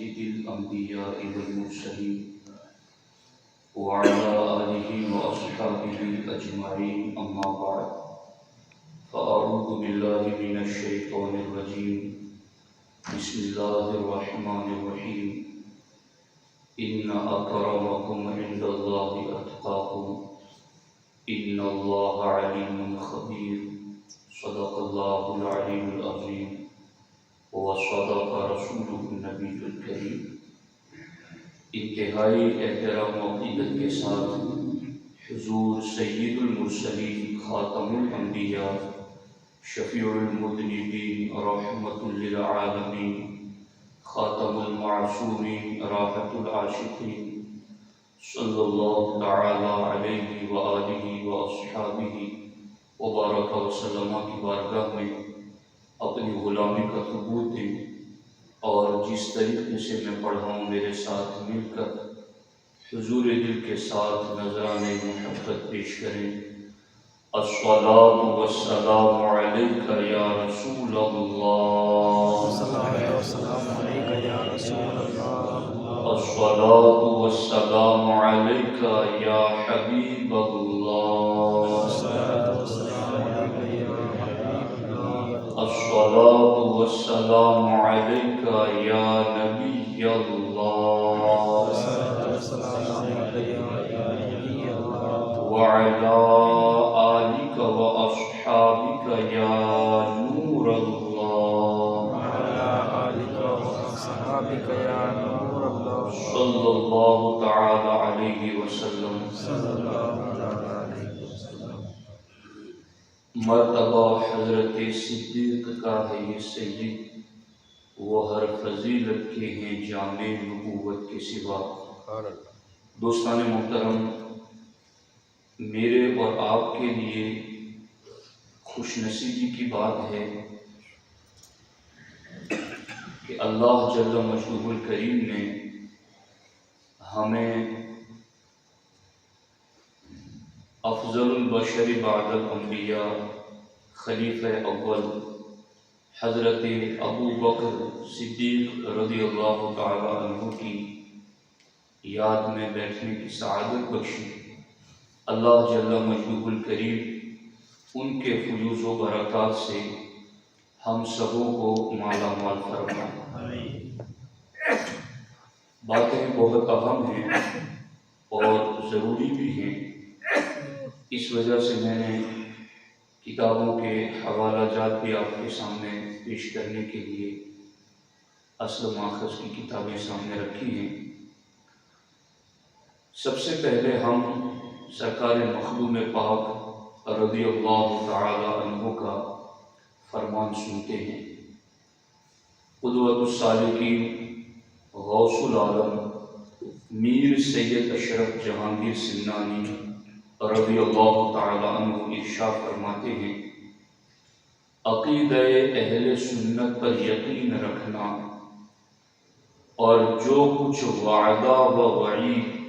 سيد الأنبياء والمرسلين وعلى آله وأصحابه أجمعين، أما بعد، فأعوذ بالله من الشيطان الرجيم. بسم الله الرحمن الرحيم. إن أكرمكم عند الله أتقاكم إن الله عليم خبير. صدق الله العلي العظيم وصدق رسوله النبي الكريم. انتہائی احترام و عقیدت کے ساتھ حضور سید المرسلین، خاتم الانبیاء، شفیع المذنبین، رحمت للعالمین، خاتم المعصومین، راحت العاشقین، صلی اللہ تعالی علیہ وآلہ واصحابہ وبارک وسلم کی بارگاہ میں اپنی غلامی کا ثبوت دیں، اور جس طریقے سے میں پڑھا ہوں میرے ساتھ مل کر حضور دل کے ساتھ نذرانے محبت پیش کریں. الصلاۃ والسلام علیک یا رسول اللہ، الصلاۃ والسلام علیک یا حبیب اللہ، الصلاۃ والسلام علیک یا نبی اللہ، وعلی آلک واصحابک یا نور اللہ، صلی اللہ تعالی علیہ وسلم. مرتبہ حضرت صدیق کا ہے یہ سید، وہ ہر فضیلت کے ہیں جامع نبوت کے سوا. دوستان محترم، میرے اور آپ کے لیے خوش نصیبی کی بات ہے کہ اللہ جل مجدہ الکریم نے ہمیں افضل البشر بعد الانبیاء، خلیفہ اول حضرت ابو بکر صدیق رضی اللہ تعالی عنہ کی یاد میں بیٹھنے کی سعادت بخشی. اللہ جل مجدہ الکریم ان کے فیوض و برکات سے ہم سبوں کو مالا مال فرمائے. باتیں بہت اہم ہیں اور ضروری بھی ہیں، اس وجہ سے میں نے کتابوں کے حوالہ جات بھی آپ کے سامنے پیش کرنے کے لیے اصل ماخذ کی کتابیں سامنے رکھی ہیں. سب سے پہلے ہم سرکار مخدوم پاک رضی اللہ تعالی عنہ کا فرمان سنتے ہیں. قدوۃ السالکین، غوث العالم میر سید اشرف جہانگیر سمنانی رضی اللہ تعالی عنہ ارشاد فرماتے ہیں، عقیدہ اہل سنت پر یقین رکھنا اور جو کچھ وعدہ و وعید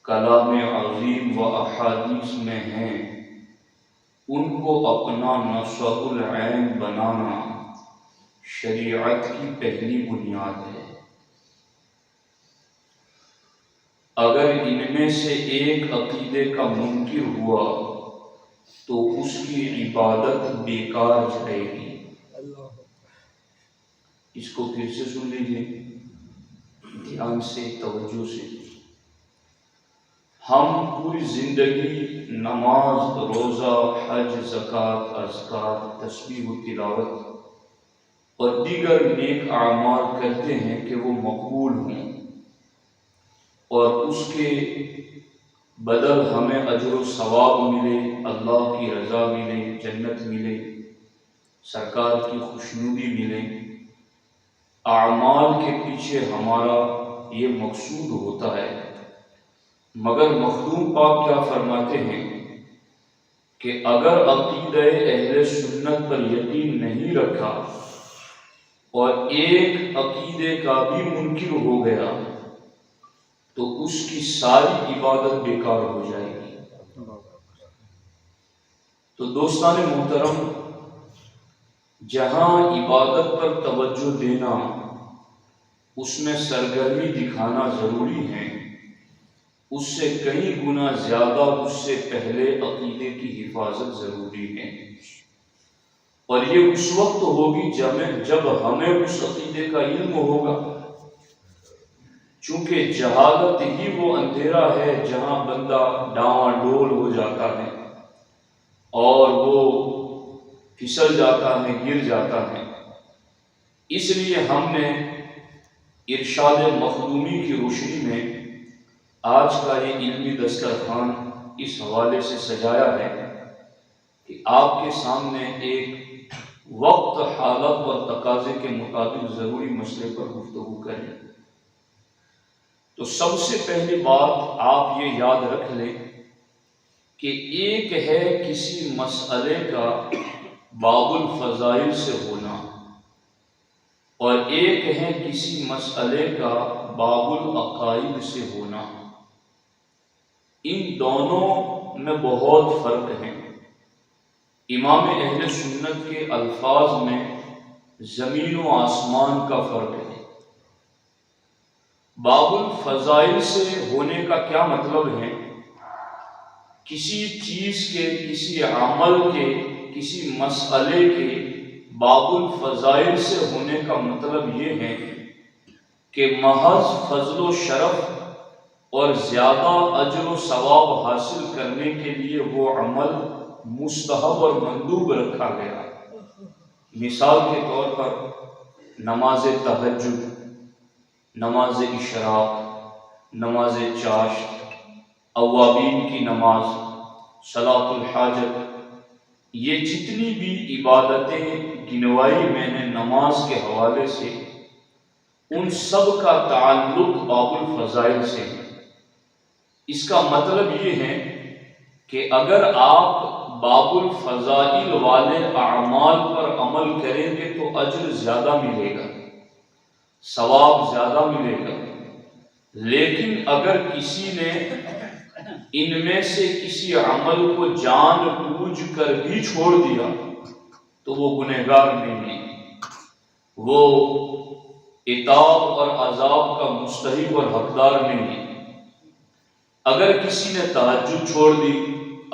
کلام عظیم و احادیث میں ہیں ان کو اپنا نصب العین بنانا شریعت کی پہلی بنیاد ہے. اگر ان میں سے ایک عقیدے کا منکر ہوا تو اس کی عبادت بیکار جائے گی. اس کو پھر سے سن لیجیے دھیان سے، توجہ سے. ہم پوری زندگی نماز، روزہ، حج، زکوٰۃ، اذکار، تسبیح و تلاوت اور دیگر نیک اعمال کرتے ہیں کہ وہ مقبول ہوں اور اس کے بدل ہمیں اجر و ثواب ملے، اللہ کی رضا ملے، جنت ملے، سرکار کی خوشنودی ملے. اعمال کے پیچھے ہمارا یہ مقصود ہوتا ہے. مگر مخدوم پاک کیا فرماتے ہیں کہ اگر عقیدہ اہل سنت پر یقین نہیں رکھا اور ایک عقیدے کا بھی منکر ہو گیا تو اس کی ساری عبادت بیکار ہو جائے گی. تو دوستان محترم، جہاں عبادت پر توجہ دینا اس میں سرگرمی دکھانا ضروری ہے، اس سے کئی گنا زیادہ اس سے پہلے عقیدے کی حفاظت ضروری ہے، اور یہ اس وقت ہوگی جب ہمیں اس عقیدے کا علم ہوگا، چونکہ جہالت ہی وہ اندھیرا ہے جہاں بندہ ڈاواں ڈول ہو جاتا ہے اور وہ پھسل جاتا ہے، گر جاتا ہے۔ اس لیے ہم نے ارشاد مخدومی کی روشنی میں آج کا یہ علمی دسترخوان اس حوالے سے سجایا ہے کہ آپ کے سامنے ایک وقت، حالت اور تقاضے کے مطابق ضروری مسئلے پر گفتگو کریں۔ تو سب سے پہلی بات آپ یہ یاد رکھ لیں کہ ایک ہے کسی مسئلے کا باب الفضائل سے ہونا، اور ایک ہے کسی مسئلے کا باب العقائد سے ہونا۔ ان دونوں میں بہت فرق ہے۔ امام اہل سنت کے الفاظ میں زمین و آسمان کا فرق ہے۔ باب الفضائل سے ہونے کا کیا مطلب ہے؟ کسی چیز کے، کسی عمل کے، کسی مسئلے کے باب الفضائل سے ہونے کا مطلب یہ ہے کہ محض فضل و شرف اور زیادہ اجر و ثواب حاصل کرنے کے لیے وہ عمل مستحب اور مندوب رکھا گیا۔ مثال کے طور پر نماز تہجد، نماز اشراق، نماز چاشت، اوابین کی نماز، صلاۃ الحاجت، یہ جتنی بھی عبادتیں گنوائی میں نے نماز کے حوالے سے، ان سب کا تعلق باب الفضائل سے ہے۔ اس کا مطلب یہ ہے کہ اگر آپ باب الفضائل والے اعمال پر عمل کریں گے تو اجر زیادہ ملے گا، ثواب زیادہ ملے گا، لیکن اگر کسی نے ان میں سے کسی عمل کو جان بوجھ کر بھی چھوڑ دیا تو وہ گنہگار نہیں ہے، وہ عتاب اور عذاب کا مستحق اور حقدار نہیں ہے۔ اگر کسی نے تہجد چھوڑ دی،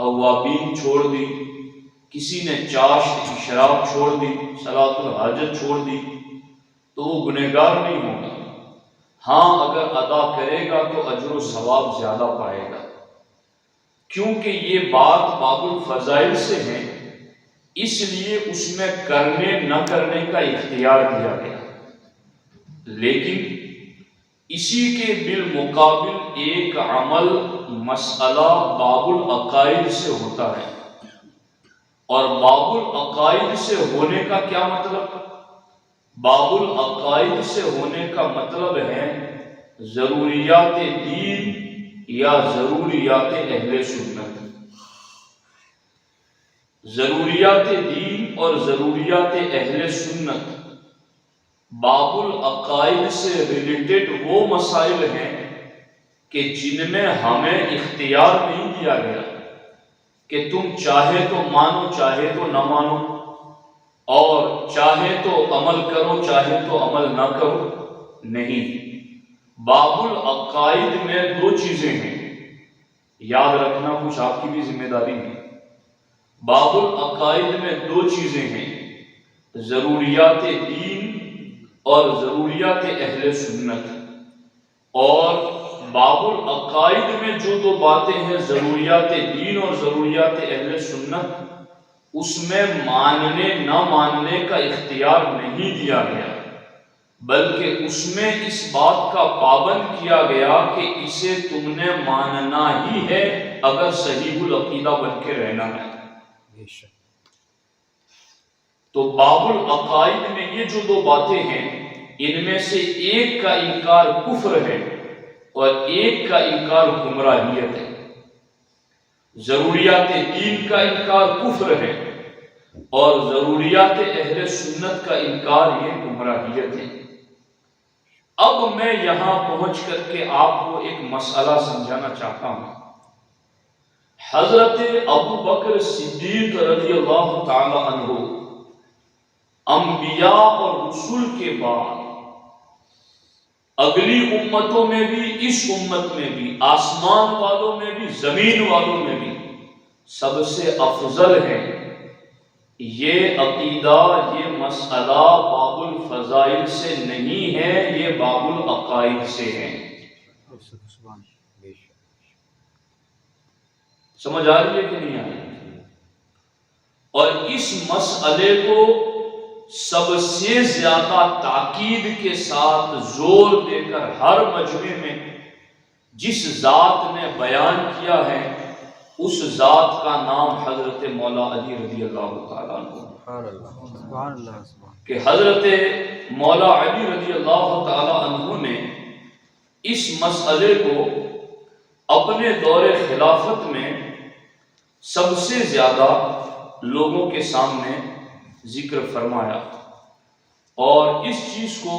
اوابین چھوڑ دی، کسی نے چاشت اشراق چھوڑ دی، صلاۃ الحاجت چھوڑ دی، تو وہ گنہگار نہیں ہوگا۔ ہاں اگر ادا کرے گا تو اجر و ثواب زیادہ پائے گا، کیونکہ یہ بات باب الفضائل سے ہے، اس لیے اس میں کرنے نہ کرنے کا اختیار دیا گیا۔ لیکن اسی کے بالمقابل ایک عمل، مسئلہ باب العقائد سے ہوتا ہے، اور باب العقائد سے ہونے کا کیا مطلب؟ باب العقائد سے ہونے کا مطلب ہے ضروریات دین یا ضروریات اہل سنت۔ ضروریات دین اور ضروریات اہل سنت باب العقائد سے ریلیٹڈ وہ مسائل ہیں کہ جن میں ہمیں اختیار نہیں دیا گیا کہ تم چاہے تو مانو چاہے تو نہ مانو، اور چاہے تو عمل کرو چاہے تو عمل نہ کرو۔ نہیں، باب العقائد میں دو چیزیں ہیں، یاد رکھنا کچھ آپ کی بھی ذمہ داری ہے۔ باب العقائد میں دو چیزیں ہیں، ضروریات دین اور ضروریات اہل سنت۔ اور باب العقائد میں جو دو باتیں ہیں، ضروریات دین اور ضروریات اہل سنت، اس میں ماننے نہ ماننے کا اختیار نہیں دیا گیا، بلکہ اس میں اس بات کا پابند کیا گیا کہ اسے تم نے ماننا ہی ہے اگر صحیح العقیدہ بن کے رہنا ہے۔ تو باب العقائد میں یہ جو دو باتیں ہیں، ان میں سے ایک کا انکار کفر ہے اور ایک کا انکار گمراہیت ہے۔ ضروریات دین کا انکار کفر ہے اور ضروریات اہل سنت کا انکار یہ گمراہیت ہے۔ اب میں یہاں پہنچ کر کے آپ کو ایک مسئلہ سمجھانا چاہتا ہوں۔ حضرت ابو بکر صدیق رضی اللہ تعالی عنہ انبیاء اور رسول کے بعد اگلی امتوں میں بھی، اس امت میں بھی، آسمان والوں میں بھی، زمین والوں میں بھی سب سے افضل ہے۔ یہ عقیدہ، یہ مسئلہ باب الفضائل سے نہیں ہے، یہ باب العقائد سے ہے۔ سمجھ آ رہی ہے کہ نہیں آ رہی؟ اور اس مسئلے کو سب سے زیادہ تاکید کے ساتھ زور دے کر ہر مجمع میں جس ذات نے بیان کیا ہے اس ذات کا نام حضرت مولا علی رضی اللہ تعالیٰ عنہ، کہ حضرت مولا علی رضی اللہ تعالیٰ عنہ نے اس مسئلے کو اپنے دور خلافت میں سب سے زیادہ لوگوں کے سامنے ذکر فرمایا۔ اور اس چیز کو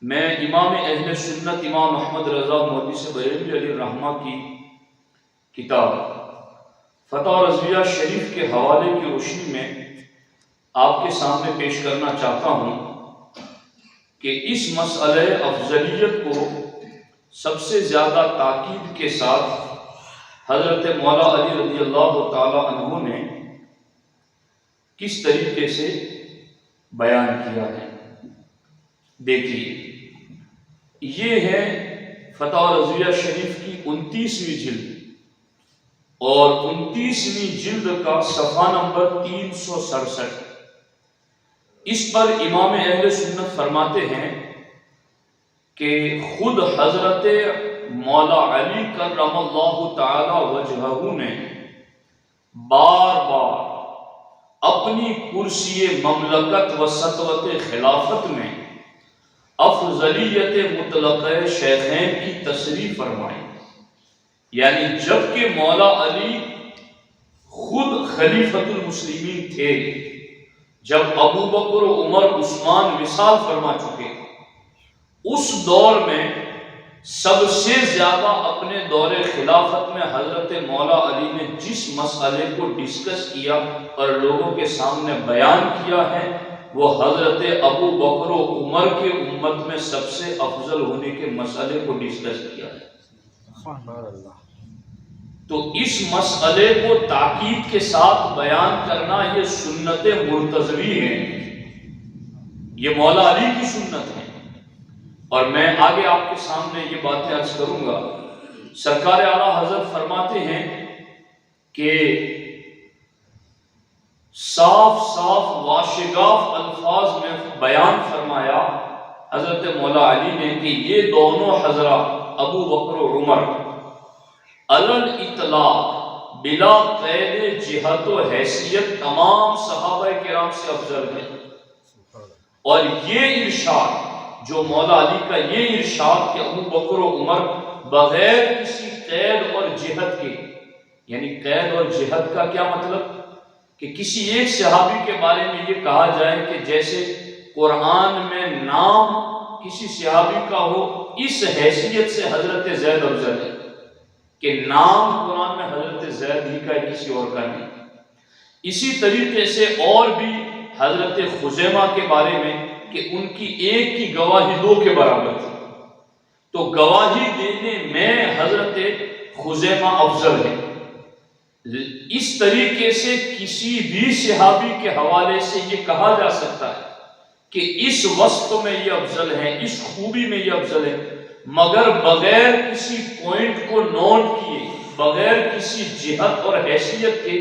میں امام اہل سنت امام محمد رضا مودودی سے بریلوی علیہ الرحمہ کی کتاب فتح رضویہ شریف کے حوالے کی روشنی میں آپ کے سامنے پیش کرنا چاہتا ہوں کہ اس مسئلہ افضلیت کو سب سے زیادہ تاکید کے ساتھ حضرت مولا علی رضی اللہ تعالی عنہ نے کس طریقے سے بیان کیا ہے۔ دیکھیے، یہ ہے فتح رضویہ شریف کی 29ویں جلد، اور 29ویں جلد کا صفحہ نمبر 367۔ اس پر امام اہل سنت فرماتے ہیں کہ خود حضرت مولا علی کرم اللہ تعالی وجہہ نے بار بار اپنی کرسی مملکت و سطوت خلافت میں افضلیت مطلقہ شیخین کی تصریح فرمائی۔ یعنی جب کہ مولا علی خود خلیفۃ المسلمین تھے، جب ابو بکر و عمر عثمان وصال فرما چکے، اس دور میں سب سے زیادہ اپنے دور خلافت میں حضرت مولا علی نے جس مسئلے کو ڈسکس کیا اور لوگوں کے سامنے بیان کیا ہے وہ حضرت ابو بکر و عمر کے امت میں سب سے افضل ہونے کے مسئلے کو ڈسکس کیا ہے۔ تو اس مسئلے کو تاکید کے ساتھ بیان کرنا یہ سنت مرتضوی ہے، یہ مولا علی کی سنت ہے۔ اور میں آگے آپ کے سامنے یہ باتیں عرض کروں گا۔ سرکار اعلیٰ حضرت فرماتے ہیں کہ صاف صاف واشگاف الفاظ میں بیان فرمایا حضرت مولا علی نے کہ یہ دونوں حضرات ابو بکر و عمر علل اطلاق بلا قید جہت و حیثیت تمام صحابہ کرام سے افضل ہے۔ اور یہ ارشاد جو مولا علی کا یہ ارشاد کہ ابو بکر و عمر بغیر کسی قید اور جہت کے، یعنی قید اور جہت کا کیا مطلب کہ کسی ایک صحابی کے بارے میں یہ کہا جائے کہ جیسے قرآن میں نام کسی صحابی کا ہو، اس حیثیت سے حضرت زید افضل ہے کہ نام قرآن میں حضرت زید ہی کا ہے، کسی اور کا نہیں۔ اسی طریقے سے اور بھی حضرت خزیمہ کے بارے میں کہ ان کی ایک کی گواہی دو کے برابر تھی، تو گواہی دینے میں حضرت خزیمہ افضل ہے۔ اس طریقے سے کسی بھی صحابی کے حوالے سے یہ کہا جا سکتا ہے کہ اس وصف میں یہ افضل ہے، اس خوبی میں یہ افضل ہے، مگر بغیر کسی پوائنٹ کو نوٹ کیے، بغیر کسی جہت اور حیثیت کے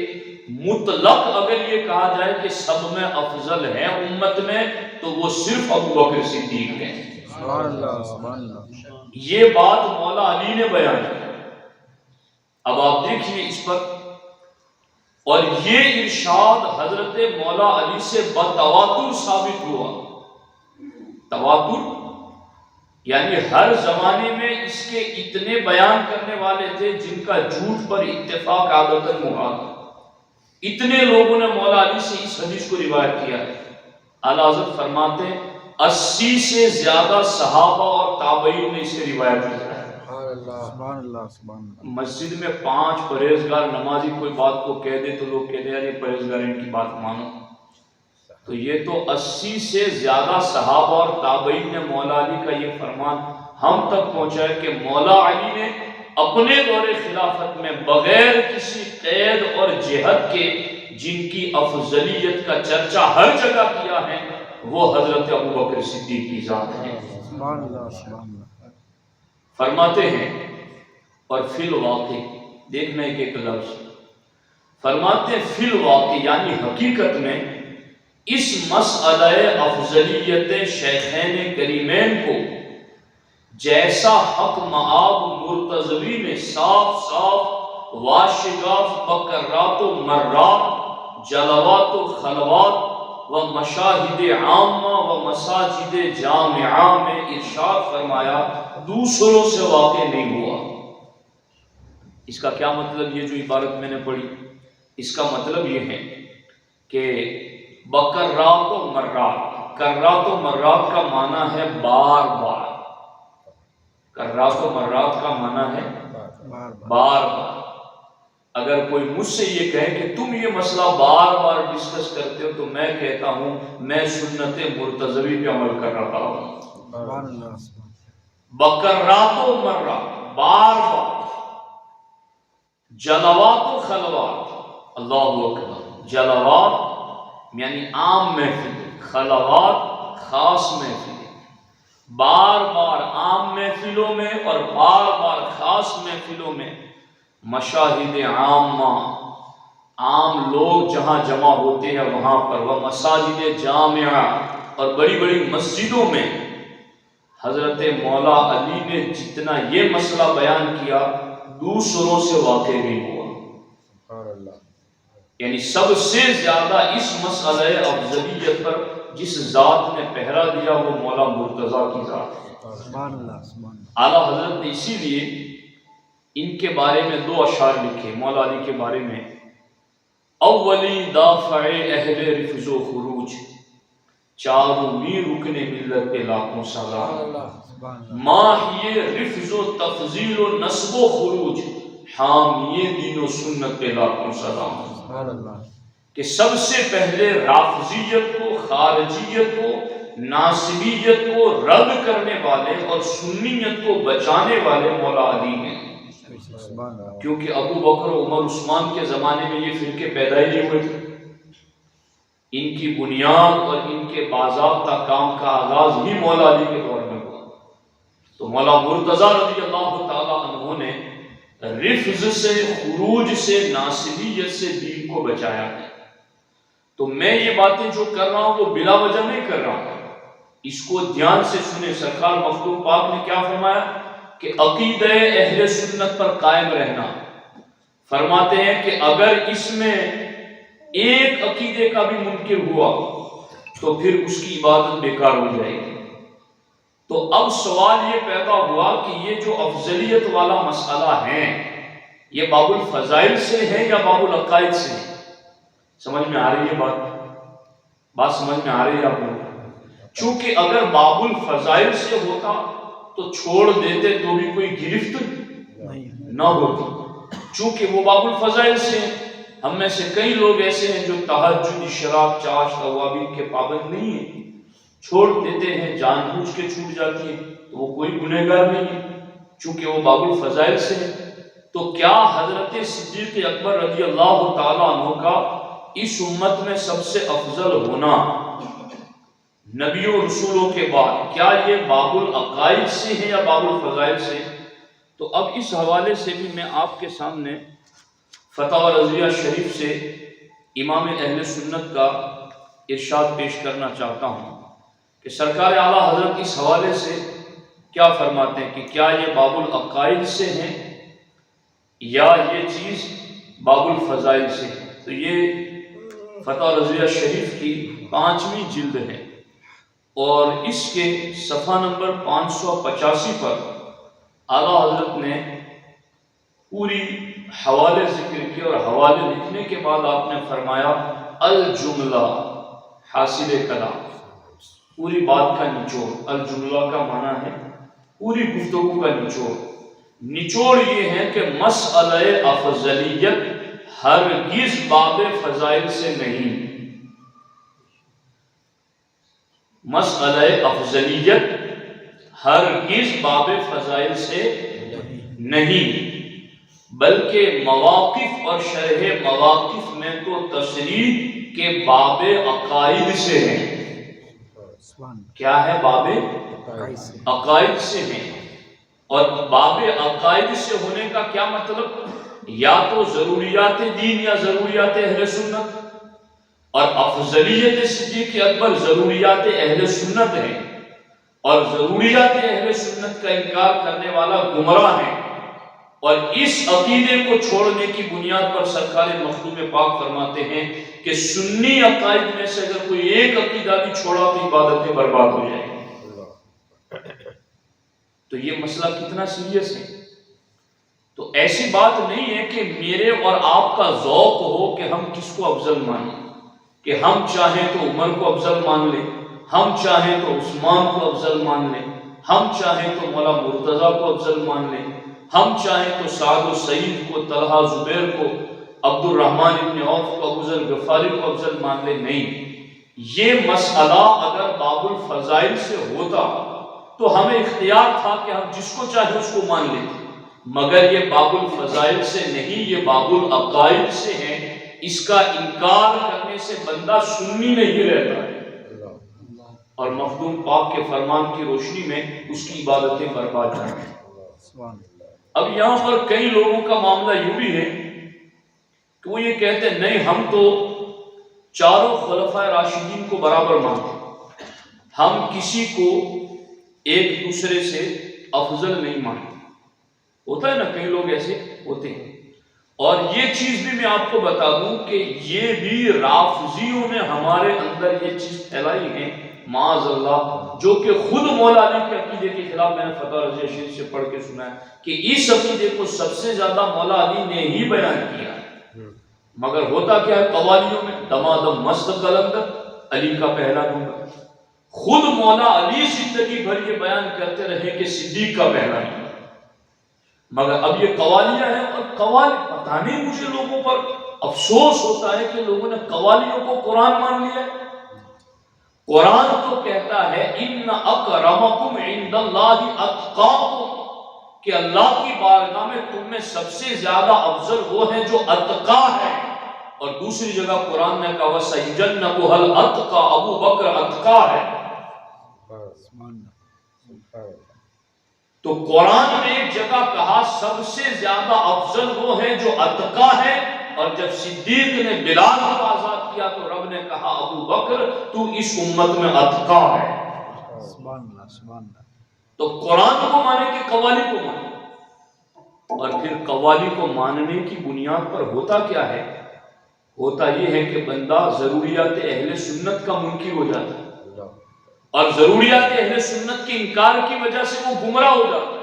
مطلق اگر یہ کہا جائے کہ سب میں افضل ہے امت میں تو وہ صرف ابو بکر صدیق ہیں۔ یہ بات مولا علی نے بیان کی۔ اب آپ دیکھیے اس پر، اور یہ ارشاد حضرت مولا علی سے بتواتر ثابت ہوا۔ تواتر یعنی ہر زمانے میں اس کے اتنے بیان کرنے والے تھے جن کا جھوٹ پر اتفاق عادتاً محال، اتنے لوگوں نے مولا علی سے اس حدیث کو روایت کیا ہے۔ اعلیٰ حضرت فرماتے ہیں 80 سے زیادہ صحابہ اور تابعین نے اسے روایت کیا ہے۔ مسجد میں 5 پرہیزگار نمازی کوئی بات کو کہہ دے تو لوگ کہتے ہیں یہ پرہیزگار ان کی بات مانو، تو یہ تو 80 سے زیادہ صحابہ اور تابعین نے مولا علی کا یہ فرمان ہم تک پہنچایا کہ مولا علی نے اپنے دور خلافت میں بغیر کسی قید اور جہت کے جن کی افضلیت کا چرچا ہر جگہ کیا ہے وہ حضرت ابوبکر صدیق کی ذات ہے۔ سبحان اللہ سبحان اللہ۔ فرماتے ہیں اور فی الواقع، دیکھنا ایک لفظ فرماتے ہیں فی الواقع یعنی حقیقت میں اس مسئلہ افضلیت شیخین کریمین کو جیسا حق معاب مرتضوی میں صاف صاف واشگاف بکرات و مرات جلوات و خلوات و مشاہد عامہ و مساجد جامعہ میں ارشاد فرمایا دوسروں سے واقع نہیں ہوا۔ اس کا کیا مطلب؟ یہ جو عبارت میں نے پڑھی اس کا مطلب یہ ہے کہ بکرات و مرات، کرات و مرات کا معنی ہے بار بار، کرات و مرات کا معنی ہے بار بار۔ اگر کوئی مجھ سے یہ کہے کہ تم یہ مسئلہ بار بار ڈسکس کرتے ہو تو میں کہتا ہوں میں سنت مرتضوی پہ عمل کر رہا ہوں۔ بکرات و مرات بار بار، جلوات و خلوات، اللہ اکبر، جلوات یعنی عام محفل، خلوات خاص محفل، بار بار عام محفلوں میں اور بار بار خاص محفلوں میں، مشاہد عامہ عام لوگ جہاں جمع ہوتے ہیں وہاں پر، وہ مساجد جامعہ اور بڑی بڑی مسجدوں میں حضرت مولا علی نے جتنا یہ مسئلہ بیان کیا دوسروں سے واقع نہیں ہوا۔ یعنی سب سے زیادہ اس مسئلہ افضلیت پر جس ذات نے پہرا دیا وہ مولا مرتضیٰ کی ذات ہے۔ اعلیٰ حضرت نے اسی لیے ان کے بارے میں 2 اشعار لکھے مولا علی کے بارے میں۔ اولی دافع اہل رفض و خروج، چاروں رکن ملت پہ لاکھوں سلام، ماہی رفض و تفضیل و نسب و خروج، حامی دین و سنت پہ لاکھوں سلام۔ کہ سب سے پہلے رافضیت کو، خارجیت کو، ناصبیت کو رد کرنے والے اور سنیت کو بچانے والے مولا علی ہیں، کیونکہ ابو بکر و عمر عثمان کے زمانے میں یہ فرقے پیدا ہی نہیں ہوئے تھے۔ ان کی بنیاد اور ان کے باضابطہ کام کا آغاز ہی مولا علی کے دور میں ہوا۔ تو مولا مرتضیٰ رضی اللہ تعالیٰ عنہ نے رفض سے، خروج سے، ناصبیت سے دین کو بچایا ہے۔ تو میں یہ باتیں جو کر رہا ہوں وہ بلا وجہ نہیں کر رہا ہوں، اس کو دھیان سے سنیں۔ سرکار مخدوم پاک نے کیا فرمایا کہ عقیدہ اہل سنت پر قائم رہنا۔ فرماتے ہیں کہ اگر اس میں ایک عقیدے کا بھی منکر ہوا تو پھر اس کی عبادت بیکار ہو جائے گی۔ تو اب سوال یہ پیدا ہوا کہ یہ جو افضلیت والا مسئلہ ہے یہ باب الفضائل سے ہے یا باب العقائد سے ہے؟ سمجھ میں آ رہی ہے بات سمجھ میں آ رہی ہے آپ کو؟ چونکہ اگر باب الفضائل سے ہوتا تو چھوڑ دیتے تو بھی کوئی گرفت نہ ہوتی، چونکہ وہ باب الفضائل سے ہیں۔ ہم میں سے کئی لوگ ایسے ہیں جو تہجد، شراب، چاش، توابین کے پابند نہیں ہیں، چھوڑ دیتے ہیں، جان بوجھ کے چھوٹ جاتی ہے، تو وہ کوئی گنہگار نہیں ہے چونکہ وہ باب الفضائل سے ہے۔ تو کیا حضرت صدیق اکبر رضی اللہ تعالیٰ عنہ کا اس امت میں سب سے افضل ہونا نبیوں رسولوں کے بعد کیا یہ باب العقائد سے ہے یا باب الفضائل سے؟ تو اب اس حوالے سے بھی میں آپ کے سامنے فتح رضویہ شریف سے امام اہل سنت کا ارشاد پیش کرنا چاہتا ہوں کہ سرکار اعلیٰ حضرت اس حوالے سے کیا فرماتے ہیں کہ کیا یہ باب العقائد سے ہیں یا یہ چیز باب الفضائل سے ہے۔ تو یہ فتح رضویہ شریف کی 5ویں جلد ہے اور اس کے صفحہ نمبر 585 پر اعلیٰ حضرت نے پوری حوالے ذکر کی اور حوالے لکھنے کے بعد آپ نے فرمایا الجملہ حاصل کلام، پوری بات کا نچوڑ۔ الجملہ کا معنی ہے پوری گفتگو کا نچوڑ۔ نچوڑ یہ ہے کہ مسئلہ افضلیت ہرگز باب فضائل سے نہیں، مسئلہ افضلیت ہرگز باب فضائل سے نہیں، بلکہ مواقف اور شرح مواقف میں تو تشریح کے باب عقائد سے ہیں۔ کیا ہے؟ باب عقائد سے ہیں۔ اور باب عقائد سے ہونے کا کیا مطلب؟ یا تو ضروریات دین یا ضروریات اہل سنت، اور افضلیت صدیق اکبر ضروریات اہل سنت ہے، اور ضروریات اہل سنت کا انکار کرنے والا گمراہ ہے۔ اور اس عقیدے کو چھوڑنے کی بنیاد پر سرکار مخدوم پاک فرماتے ہیں کہ سنی عقائد میں سے اگر کوئی ایک عقیدہ بھی چھوڑا تو عبادتیں برباد ہو جائیں گی۔ تو یہ مسئلہ کتنا سیریس ہے۔ تو ایسی بات نہیں ہے کہ میرے اور آپ کا ذوق ہو کہ ہم کس کو افضل مانیں، کہ ہم چاہیں تو عمر کو افضل مان لیں، ہم چاہیں تو عثمان کو افضل مان لیں، ہم چاہیں تو مولا مرتضیٰ کو افضل مان لیں، ہم چاہیں تو سعد و سعید کو، طلحہ زبیر کو، عبد الرحمن ابن عوف کو، ابو ذر غفاری کو افضل مان لیں۔ نہیں، یہ مسئلہ اگر باب الفضائل سے ہوتا تو ہمیں اختیار تھا کہ ہم جس کو چاہے اس کو مان لیتے، مگر یہ باب الفضائل سے نہیں، یہ باب العقائد سے ہے۔ اس کا انکار کرنے سے بندہ سنی نہیں رہتا ہے، اور مخدوم پاک کے فرمان کی روشنی میں اس کی عبادتیں برباد ہیں۔ اب یہاں پر کئی لوگوں کا معاملہ یوں بھی ہے کہ وہ یہ کہتے ہیں نہیں، ہم تو چاروں خلفائے راشدین کو برابر مانتے ہیں، ہم کسی کو ایک دوسرے سے افضل نہیں مانتے۔ ہوتا ہے نا، کئی لوگ ایسے ہوتے ہیں۔ اور یہ چیز بھی میں آپ کو بتا دوں کہ یہ بھی رافضیوں نے ہمارے اندر یہ چیز پھیلائی ہے، معاذ اللہ، جو کہ خود مولا علی کے عقیدے کے خلاف، میں نے فتح رضیہ شریف سے پڑھ کے سنا ہے کہ اس عقیدے کو سب سے زیادہ مولا علی نے ہی بیان کیا ہے۔ مگر ہوتا کیا ہے قوالیوں میں؟ دمادم مست قلندر، علی کا پہلا نمبر۔ خود مولا علی زندگی بھر یہ بیان کرتے رہے کہ صدیق کا پہلا نمبر، مگر اب یہ قوالیاں ہیں۔ اور قوالی، پتہ نہیں مجھے لوگوں پر افسوس ہوتا ہے کہ لوگوں نے قوالیوں کو قرآن مان لیا ہے۔ قرآن تو کہتا ہے ان اکرمکم عند اللہ اتقاکم، کہ اللہ کی بارگاہ میں تم میں سب سے زیادہ افضل وہ ہے جو اتقا ہے۔ اور دوسری جگہ قرآن نے کہا وَسَيُجَنَّبُهَا الْأَتْقَى، ابو بکر اتقا ہے۔ تو قرآن نے ایک جگہ کہا سب سے زیادہ افضل وہ ہے جو اتقا ہے، اور جب صدیق نے بلال کو آزاد کیا تو رب نے کہا ابو بکر تو اس امت میں اتقا ہے۔ تو قرآن کو مانے کہ قوالی کو مانے؟ اور پھر قوالی کو ماننے کی بنیاد پر ہوتا کیا ہے؟ ہوتا یہ ہے کہ بندہ ضروریات اہل سنت کا منکر ہو جاتا ہے، اور ضروریات اہل سنت کے انکار کی وجہ سے وہ گمراہ ہو جاتا ہے،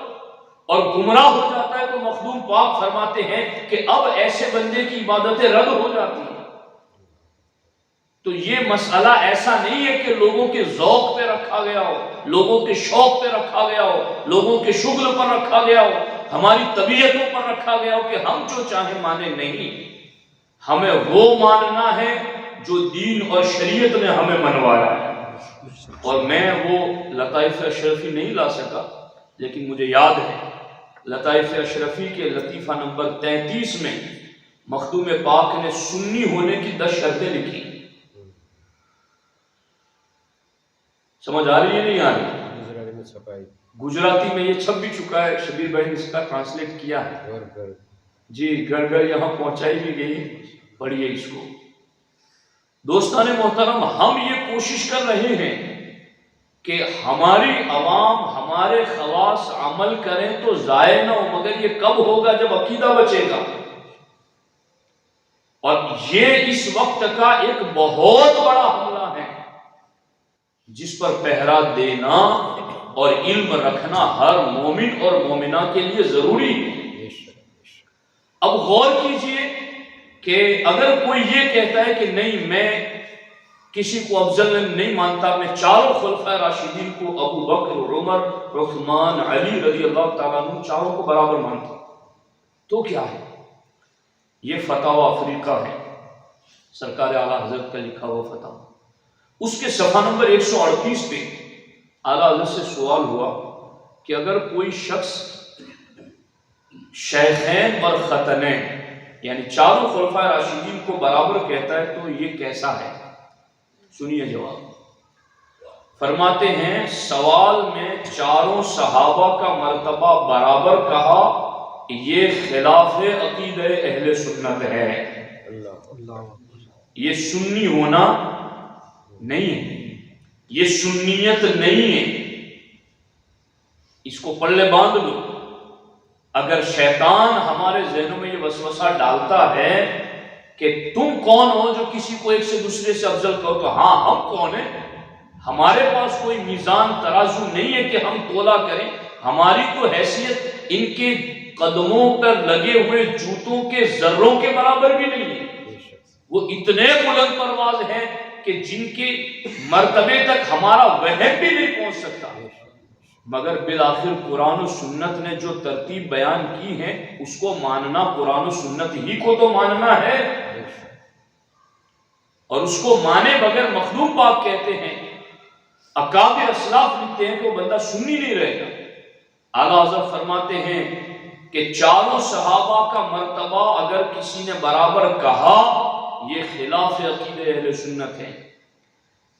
اور گمراہ ہو جاتا ہے تو مخدوم پاک فرماتے ہیں کہ اب ایسے بندے کی عبادتیں رد ہو جاتی ہیں۔ تو یہ مسئلہ ایسا نہیں ہے کہ لوگوں کے ذوق پہ رکھا گیا ہو، لوگوں کے شوق پہ رکھا گیا ہو، لوگوں کے شغل پر رکھا گیا ہو، ہماری طبیعتوں پر رکھا گیا ہو کہ ہم جو چاہیں مانے۔ نہیں، ہمیں وہ ماننا ہے جو دین اور شریعت نے ہمیں منوایا ہے۔ اور میں وہ لطائف اشرفی نہیں لا سکا، لیکن مجھے یاد ہے لطائف اشرفی کے لطیفہ نمبر 33 میں مخدوم پاک نے سنی ہونے کی 10 شرطیں لکھی۔ سمجھ آ رہی ہے نہیں آ رہی؟ گجراتی میں یہ چھپ بھی چکا ہے، شبیر بھائی نے اس کا ٹرانسلیٹ کیا ہے۔ جی، گھر گھر یہاں پہنچائی بھی گئی، پڑھیے اس کو۔ دوستان محترم، ہم یہ کوشش کر رہے ہیں کہ ہماری عوام، ہمارے خواص عمل کریں تو ضائع نہ ہو، مگر یہ کب ہوگا؟ جب عقیدہ بچے گا۔ اور یہ اس وقت کا ایک بہت بڑا حملہ ہے جس پر پہرا دینا اور علم رکھنا ہر مومن اور مومنہ کے لیے ضروری ہے۔ اب غور کیجئے کہ اگر کوئی یہ کہتا ہے کہ نہیں، میں کسی کو افضل نہیں مانتا، میں چاروں خلفائے راشدین کو، ابو بکر، عمر، عثمان، علی رضی اللہ تعالیٰ عنہ، چاروں کو برابر مانتا، تو کیا ہے؟ یہ فتاوی افریقہ ہے، سرکار اعلیٰ حضرت کا لکھا ہوا فتاوی۔ اس کے صفحہ نمبر 138 پہ اعلیٰ حضرت سے سوال ہوا کہ اگر کوئی شخص شیخین اور ختنین یعنی چاروں خلفائے راشدین کو برابر کہتا ہے تو یہ کیسا ہے؟ سنیے جواب۔ فرماتے ہیں سوال میں چاروں صحابہ کا مرتبہ برابر کہا، یہ خلاف عقیدہ اہل سنت ہے۔ یہ سنی ہونا نہیں ہے، یہ سنیت نہیں ہے، اس کو پلے باندھ لو۔ اگر شیطان ہمارے ذہنوں میں یہ وسوسہ ڈالتا ہے کہ تم کون ہو جو کسی کو ایک سے دوسرے سے افضل کہو، تو ہاں ہم کون ہیں؟ ہمارے پاس کوئی میزان ترازو نہیں ہے کہ ہم تولا کریں۔ ہماری تو حیثیت ان کے قدموں پر لگے ہوئے جوتوں کے ذروں کے برابر بھی نہیں ہے۔ وہ اتنے بلند پرواز ہیں کہ جن کے مرتبے تک ہمارا وہم بھی نہیں پہنچ سکتا، مگر بالآخر قرآن و سنت نے جو ترتیب بیان کی ہے اس کو ماننا، قرآن و سنت ہی کو تو ماننا ہے، اور اس کو مانے بغیر مخلوق پاک کہتے ہیں۔ اکابر اسلاف لکھتے ہیں کہ وہ بندہ سنی نہیں رہے گا۔ اعلیٰ حضرت فرماتے ہیں کہ چاروں صحابہ کا مرتبہ اگر کسی نے برابر کہا یہ خلاف عقیدہ اہل سنت ہے۔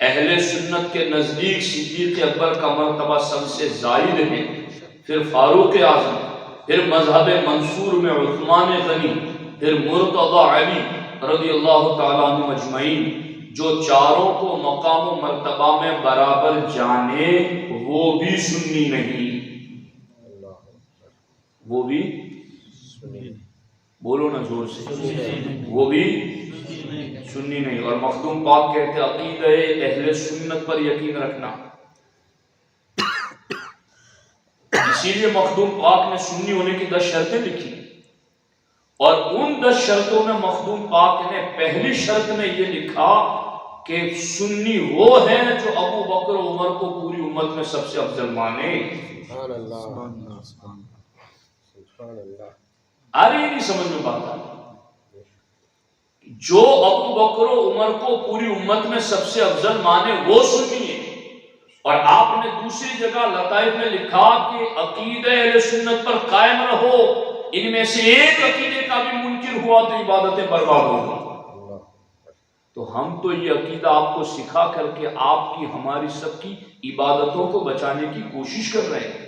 اہل سنت کے نزدیک صدیق اکبر کا مرتبہ سب سے زائد ہے، پھر فاروق اعظم، پھر مذہب منصور میں عثمان غنی، پھر مرتضی علی رضی اللہ تعالیٰ عنہ مجمعین۔ جو چاروں کو مقام و مرتبہ میں برابر جانے وہ بھی سنی نہیں، وہ بھی بولو نا زور سے، وہ بھی سنی نہیں۔ اور مخدوم پاک کہتے عقیدہ اہل سنت پر یقین رکھنا، اسی لیے مخدوم پاک نے سنی ہونے کی 10 شرطیں لکھی، اور ان 10 شرطوں میں مخدوم پاک نے پہلی شرط میں یہ لکھا کہ سنی وہ ہے جو ابو بکر و عمر کو پوری امت میں سب سے افضل مانے۔ سبحان اللہ، سبحان اللہ۔ آ رہی نہیں سمجھ میں بات؟ جو ابو بکر و عمر کو پوری امت میں سب سے افضل مانے وہ سنی ہے۔ اور آپ نے دوسری جگہ لطائف میں لکھا کہ عقیدہ اہل سنت پر قائم رہو، ان میں سے ایک عقیدے کا بھی منکر ہوا تو عبادتیں برباد ہوگی۔ تو ہم تو یہ عقیدہ آپ کو سکھا کر کے آپ کی ہماری سب کی عبادتوں کو بچانے کی کوشش کر رہے ہیں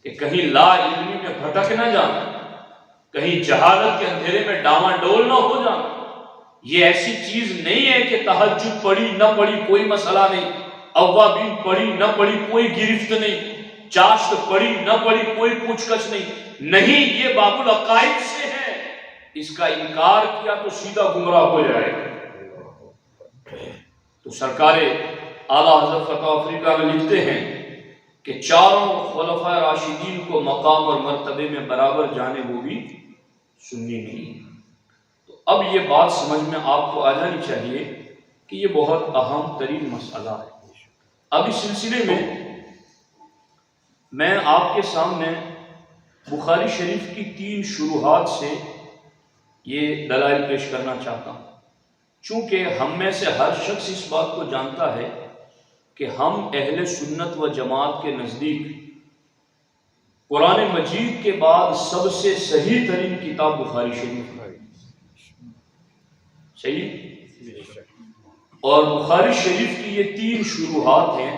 کہ کہیں لا علمی میں بھٹک نہ جانا، کہیں جہالت کے اندھیرے میں ڈاما ڈول نہ ہو جانا۔ یہ ایسی چیز نہیں ہے کہ تہجد پڑھی نہ پڑھی کوئی مسئلہ نہیں، اوابین پڑھی نہ پڑھی کوئی گرفت نہیں، چاشت پڑھی نہ پڑھی کوئی پوچھ گچھ نہیں، یہ باب العقائد سے ہے، اس کا انکار کیا تو سیدھا گمراہ ہو جائے گا۔ تو سرکار اعلیٰ حضرت فتح افریقہ میں لکھتے ہیں کہ چاروں خلفائے راشدین کو مقام اور مرتبے میں برابر جانے وہ بھی سنی نہیں۔ تو اب یہ بات سمجھ میں آپ کو آ جانی چاہیے کہ یہ بہت اہم ترین مسئلہ ہے۔ اب اس سلسلے میں میں آپ کے سامنے بخاری شریف کی 3 شروحات سے یہ دلائل پیش کرنا چاہتا ہوں، چونکہ ہم میں سے ہر شخص اس بات کو جانتا ہے کہ ہم اہل سنت و جماعت کے نزدیک قرآن مجید کے بعد سب سے صحیح ترین کتاب بخاری شریف ہے۔ صحیح؟ اور بخاری شریف کی یہ 3 شروحات ہیں،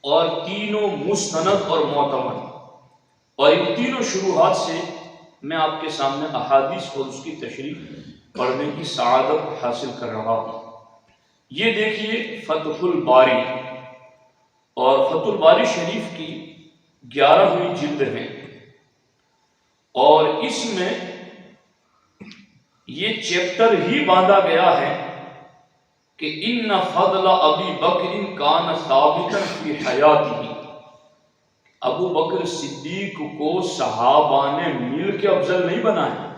اور تینوں مستند اور معتمد، اور ان تینوں شروحات سے میں آپ کے سامنے احادیث اور اس کی تشریح پڑھنے کی سعادت حاصل کر رہا ہوں۔ یہ دیکھیے فتح الباری، اور فتح الباری شریف کی 11ویں جلد ہے، اور اس میں یہ چیپٹر ہی باندھا گیا ہے کہ ان فضل ابی بکر کان ثابتا فی حیاتہ، ابو بکر صدیق کو صحابہ نے مل کے افضل نہیں بنایا،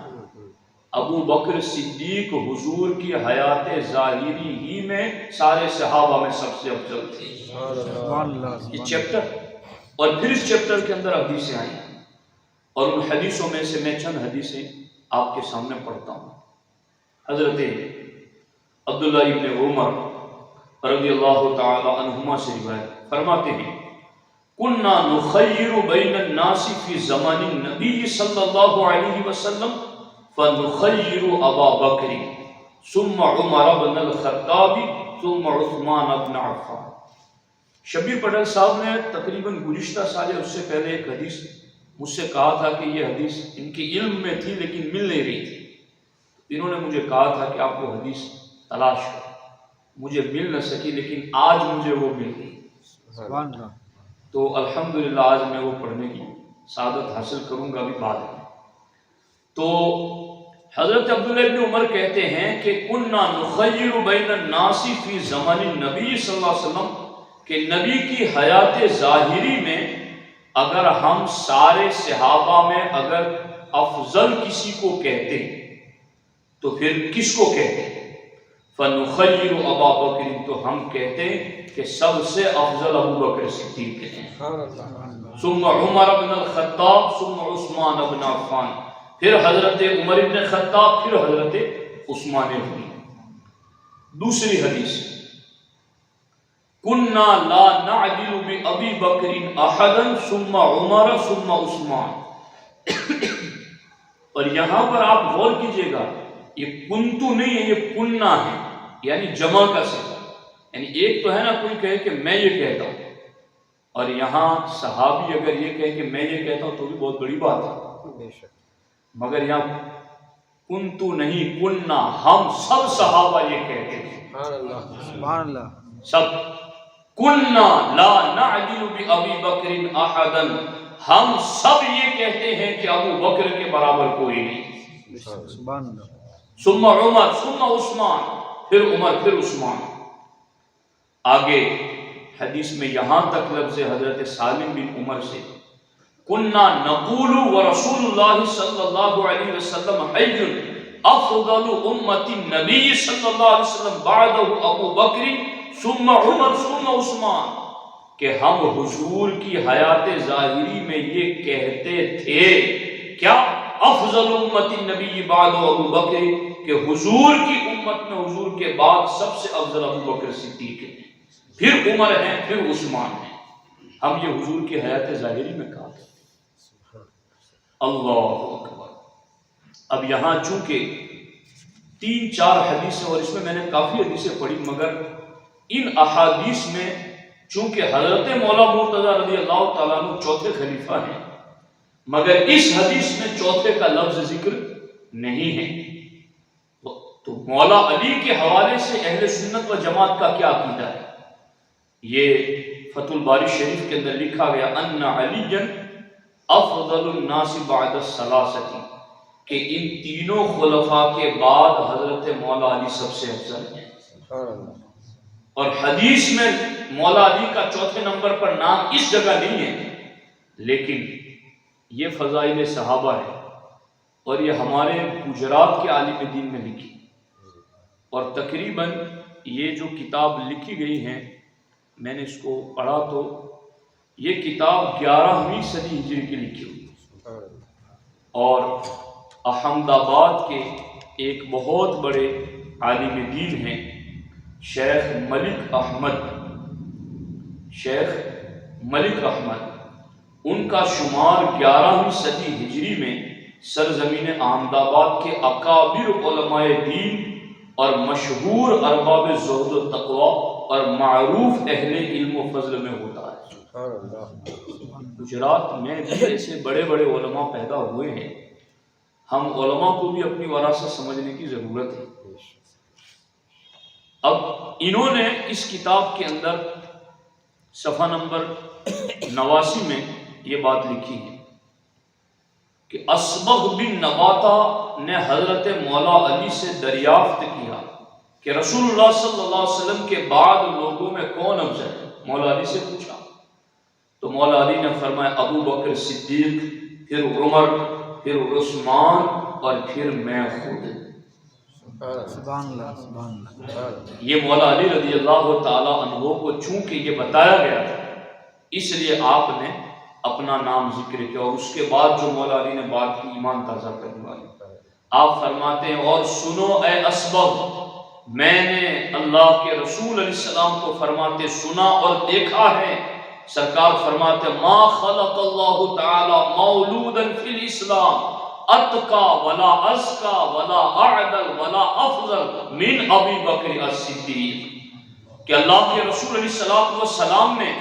ابو بکر صدیق حضور کی حیات ظاہری ہی میں سارے صحابہ میں سب سے افضل تھے۔ یہ چیپٹر، اور پھر اس چیپٹر کے اندر حدیثیں آئی، اور ان حدیثوں میں سے میں چند حدیثیں آپ کے سامنے پڑھتا ہوں۔ حضرت عبداللہ ابن عمر رضی اللہ تعالی عنہما سے روایت فرماتے ہیں کننا نخیر بین الناس فی زمان النبی صلی اللہ علیہ وسلم فنخیر ابا بکر ثم عمر بن الخطاب ثم عثمان بن عفان۔ شبیر پٹیل صاحب نے تقریباً گزشتہ سال اس سے پہلے ایک حدیث مجھ سے کہا تھا کہ یہ حدیث ان کے علم میں تھی لیکن مل نہیں رہی تھی۔ انہوں نے مجھے کہا تھا کہ آپ وہ حدیث تلاش کرو، مجھے مل نہ سکی لیکن آج مجھے وہ مل گئی، تو الحمدللہ آج میں وہ پڑھنے کی سعادت حاصل کروں گا ابھی بعد میں۔ تو حضرت عبداللہ ابن عمر کہتے ہیں کہ کننا نخیر بین الناس فی زمان النبی صلی اللہ علیہ وسلم، کہ نبی کی حیات ظاہری میں اگر ہم سارے صحابہ میں اگر افضل کسی کو کہتے تو پھر کس کو کہتے؟ فنخیر ابا بکر، تو ہم کہتے کہ سب سے افضل ابو بکر صدیق ہیں، ثم عمر بن الخطاب ثم عثمان بن عفان، پھر حضرت عمر بن خطاب، پھر حضرت عثمان غنی۔ دوسری حدیث کننا لا نعدل بأبی بکر احدا ثم عمر ثم عثمان۔ اور یہاں پر آپ غور کیجئے گا، یہ کنتو نہیں ہے، یہ کننا ہے، یعنی جمع کا صیغہ، یعنی ایک تو ہے نا کوئی کہے کہ میں یہ کہتا ہوں، اور یہاں صحابی اگر یہ کہے کہ میں یہ کہتا ہوں تو بھی بہت بڑی بات ہے، مگر یہاں کنتو نہیں، کننا، ہم سب صحابہ یہ کہتے ہیں، سبحان اللہ، سب کننا لا نعدل بأبی بکر احدا، ہم سب یہ کہتے ہیں کہ ابو بکر کے برابر کوئی نہیں، سبحان اللہ، ثم عمر ثم عثمان، پھر عمر پھر عثمان۔ آگے حدیث میں یہاں تک لفظ حضرت سالم بن عمر سے کننا نقول ورسول اللہ صلی اللہ علیہ وسلم حی افضل امت النبی صلی اللہ علیہ وسلم بعدہ ابو بکر ثم عمر ثم عثمان، کہ ہم حضور کی حیات ظاہری میں یہ کہتے تھے کیا؟ افضل امت النبی بعد ابو بکر، کہ حضور کی امت میں حضور کے بعد سب سے افضل ابو بکر صدیق ہیں، پھر عمر ہیں، پھر عثمان ہیں، ہم یہ حضور کی حیات ظاہری میں کہا تھا۔ اللہ اکبر۔ اب یہاں چونکہ 3-4 حدیثیں، اور اس میں میں نے کافی حدیثیں پڑھی، مگر ان احادیث میں چونکہ حضرت مولا مرتضیٰ رضی اللہ تعالیٰ عنہ چوتھے خلیفہ ہیں، مگر اس حدیث میں چوتھے کا لفظ ذکر نہیں ہے، تو مولا علی کے حوالے سے اہل سنت و جماعت کا کیا عقیدہ ہے؟ یہ فتح الباری شریف کے اندر لکھا گیا ان علی افضل الناس بعد الثلاثہ، کہ ان تینوں خلفاء کے بعد حضرت مولا علی سب سے افضل ہیں، اور حدیث میں مولا علی کا چوتھے نمبر پر نام اس جگہ نہیں ہے، لیکن یہ فضائل صحابہ ہے، اور یہ ہمارے گجرات کے عالم دین میں لکھی، اور تقریباً یہ جو کتاب لکھی گئی ہیں، میں نے اس کو پڑھا تو یہ کتاب 11ویں صدی ہجری کی لکھی ہوئی، اور احمد آباد کے ایک بہت بڑے عالم دین ہیں شیخ ملک احمد، ان کا شمار 11ویں صدی ہجری میں سرزمین احمد آباد کے اکابر علماء دین اور مشہور ارباب زہد و تقوی اور معروف اہل علم و فضل میں ہوتا ہے۔ گجرات میں بھی ایسے بڑے بڑے علماء پیدا ہوئے ہیں، ہم علماء کو بھی اپنی وراثت سمجھنے کی ضرورت ہے۔ اب انہوں نے اس کتاب کے اندر صفحہ نمبر 89 میں یہ بات لکھی ہے کہ اسبغ بن نباتہ نے حضرت مولا علی سے دریافت کیا کہ رسول اللہ صلی اللہ علیہ وسلم کے بعد لوگوں میں کون افضل ہے؟ مولا علی سے پوچھا تو مولا علی نے فرمایا ابو بکر صدیق، پھر عمر، پھر عثمان، اور پھر میں خود۔ سبحان اللہ، سبحان اللہ۔ یہ مولا علی رضی اللہ تعالی عنہ کو چونکہ یہ بتایا گیا تھا، اس لیے آپ نے اپنا نام ذکر کیا، اور اس کے بعد جو مولا علی نے بات کی ایمان تازہ کرنے والی، آپ فرماتے ہیں اور سنو اے اسبغ، میں نے اللہ کے رسول علیہ السلام کو فرماتے سنا اور دیکھا ہے. سرکار فرماتے ما خلق اللہ تعالی مولودا فی الاسلام اتقى ولا ازکى ولا اعدل ولا افضل من ابی بکر الصدیق. کہ اللہ کے رسول علیہ السلام نے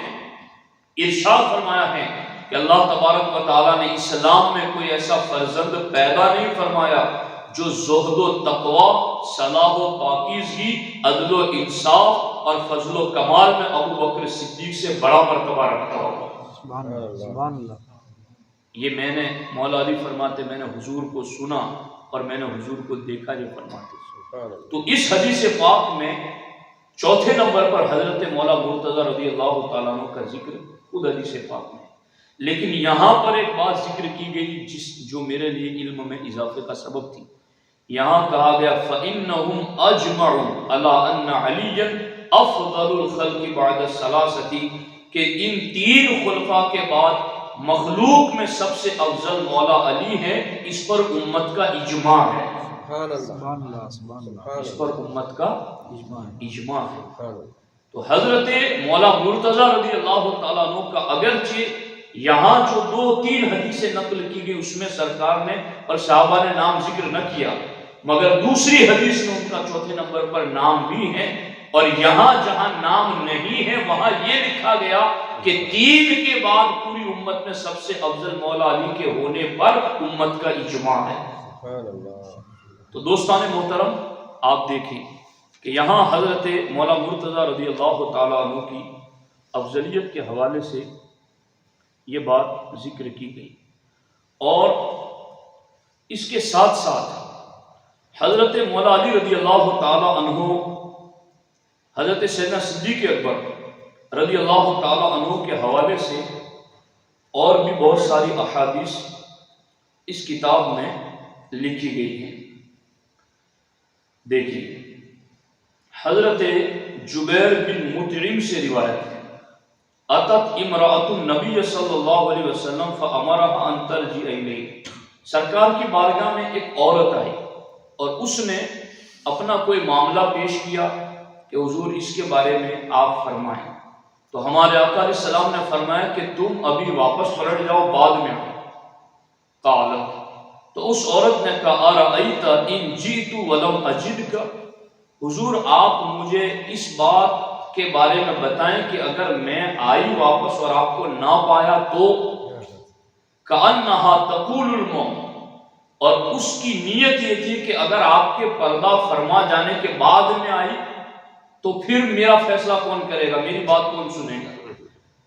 ارشاد فرمایا ہے کہ اللہ تبارک و تعالیٰ نے اسلام میں کوئی ایسا فرزند پیدا نہیں فرمایا جو زہد و تقوی، صلاح و پاکیزگی، عدل و انصاف اور فضل و کمال میں ابو بکر صدیق سے بڑا مرتبہ رکھتا ہو. سبحان اللہ. یہ میں نے مولا علی فرماتے میں نے حضور کو سنا اور میں نے حضور کو دیکھا یہ فرماتے. تو اس حدیث پاک میں چوتھے نمبر پر حضرت مولا مرتضی رضی اللہ تعالیٰ عنہ کا ذکر خود حدیث پاک میں. لیکن یہاں پر ایک بات ذکر کی گئی جو میرے لیے علم میں اضافے کا سبب تھی. یہاں کہا گیا فَإِنَّهُمْ أَجْمَعُوا عَلَىٰ أَنَّ عَلِيًّا أَفْضَلُ الْخَلْقِ بَعْدَ الثَّلَاثَةِ کہ ان تین خلفاء کے بعد مخلوق میں سب سے افضل مولا علی ہے. اس پر امت کا اجماع ہے. سبحان اللہ. سبحان اللہ. اس پر امت کا اجماع ہے. تو حضرت مولا مرتضی رضی اللہ تعالیٰ عنہ کا اگرچہ یہاں جو 2-3 حدیثیں نقل کی گئی اس میں سرکار نے اور صحابہ نے نام ذکر نہ کیا، مگر دوسری حدیث میں ان کا چوتھے نمبر پر نام بھی ہے. اور یہاں جہاں نام نہیں ہے وہاں یہ لکھا گیا کہ 3 کے بعد پوری امت میں سب سے افضل مولا علی کے ہونے پر امت کا اجماع ہے. تو دوستان محترم آپ دیکھیں کہ یہاں حضرت مولا مرتضی رضی اللہ تعالیٰ عنہ کی افضلیت کے حوالے سے یہ بات ذکر کی گئی. اور اس کے ساتھ ساتھ حضرت مولا علی رضی اللہ تعالیٰ عنہ حضرت سیدنا صدیق اکبر رضی اللہ تعالیٰ عنہ کے حوالے سے اور بھی بہت ساری احادیث اس کتاب میں لکھی گئی ہیں. دیکھیے حضرت جبیر بن مطعم سے روایت ہے اتت امرأۃ النبی صلی اللہ علیہ وسلم فامرها ان ترجع الیہ. سرکار کی بارگاہ میں ایک عورت آئی اور اس نے اپنا کوئی معاملہ پیش کیا کہ حضور اس کے بارے میں آپ فرمائیں. تو ہمارے آقا علیہ السلام نے فرمایا کہ تم ابھی واپس پلٹ جاؤ بعد میں آؤ. قالت تو اس عورت نے کہا ارأیت ان جئت ولم اجدک. حضور آپ مجھے اس بات کے بارے میں بتائیں کہ اگر میں آئی واپس اور آپ کو نہ پایا تو کأنہا تقول الموت. اور اس کی نیت یہ تھی کہ اگر آپ کے پردہ فرما جانے کے بعد میں آئی تو پھر میرا فیصلہ کون کرے گا، میری بات کون سنے گا.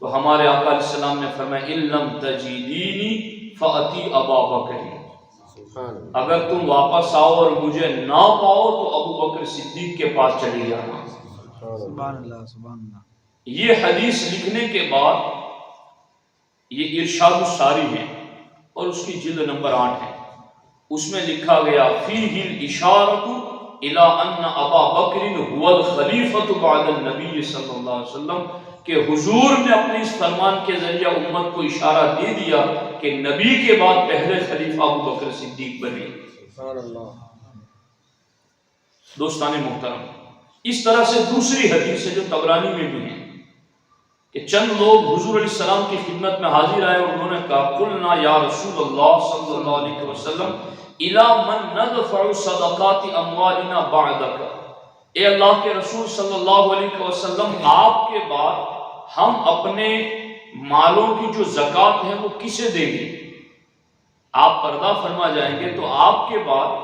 تو ہمارے آقا علیہ السلام نے فرمایا ان لم تجدینی فأتی ابا بکر. اگر تم واپس آؤ اور مجھے نہ پاؤ تو ابو بکر صدیق کے پاس چلی جانا. سبحان اللہ. سبحان اللہ. یہ حدیث لکھنے کے بعد یہ ارشاد الساری ہے اور اس کی جلد نمبر 8 ہے. اس میں لکھا گیا فیہ الاشارۃ الی ان ابا بکر هو الخلیفۃ بعد النبی صلی اللہ علیہ وسلم کہ حضور نے اپنے اس فرمان کے ذریعہ امت کو اشارہ دے دیا کہ نبی کے بعد پہلے خلیفہ ابو بکر صدیق بنے. سبحان اللہ. دوستان محترم اس طرح سے دوسری حدیث ہے جو طبرانی میں بھی ہے کہ چند لوگ حضور علیہ السلام کی خدمت میں حاضر آئے اور انہوں نے کہا قلنا یا رسول اللہ صلی اللہ علیہ وسلم الی من ندفع صدقات اموالنا بعدک. اے اللہ کے رسول صلی اللہ علیہ وسلم آپ کے بعد ہم اپنے مالوں کی جو زکوٰۃ ہے وہ کسے دیں گے؟ آپ پردہ فرما جائیں گے تو آپ کے بعد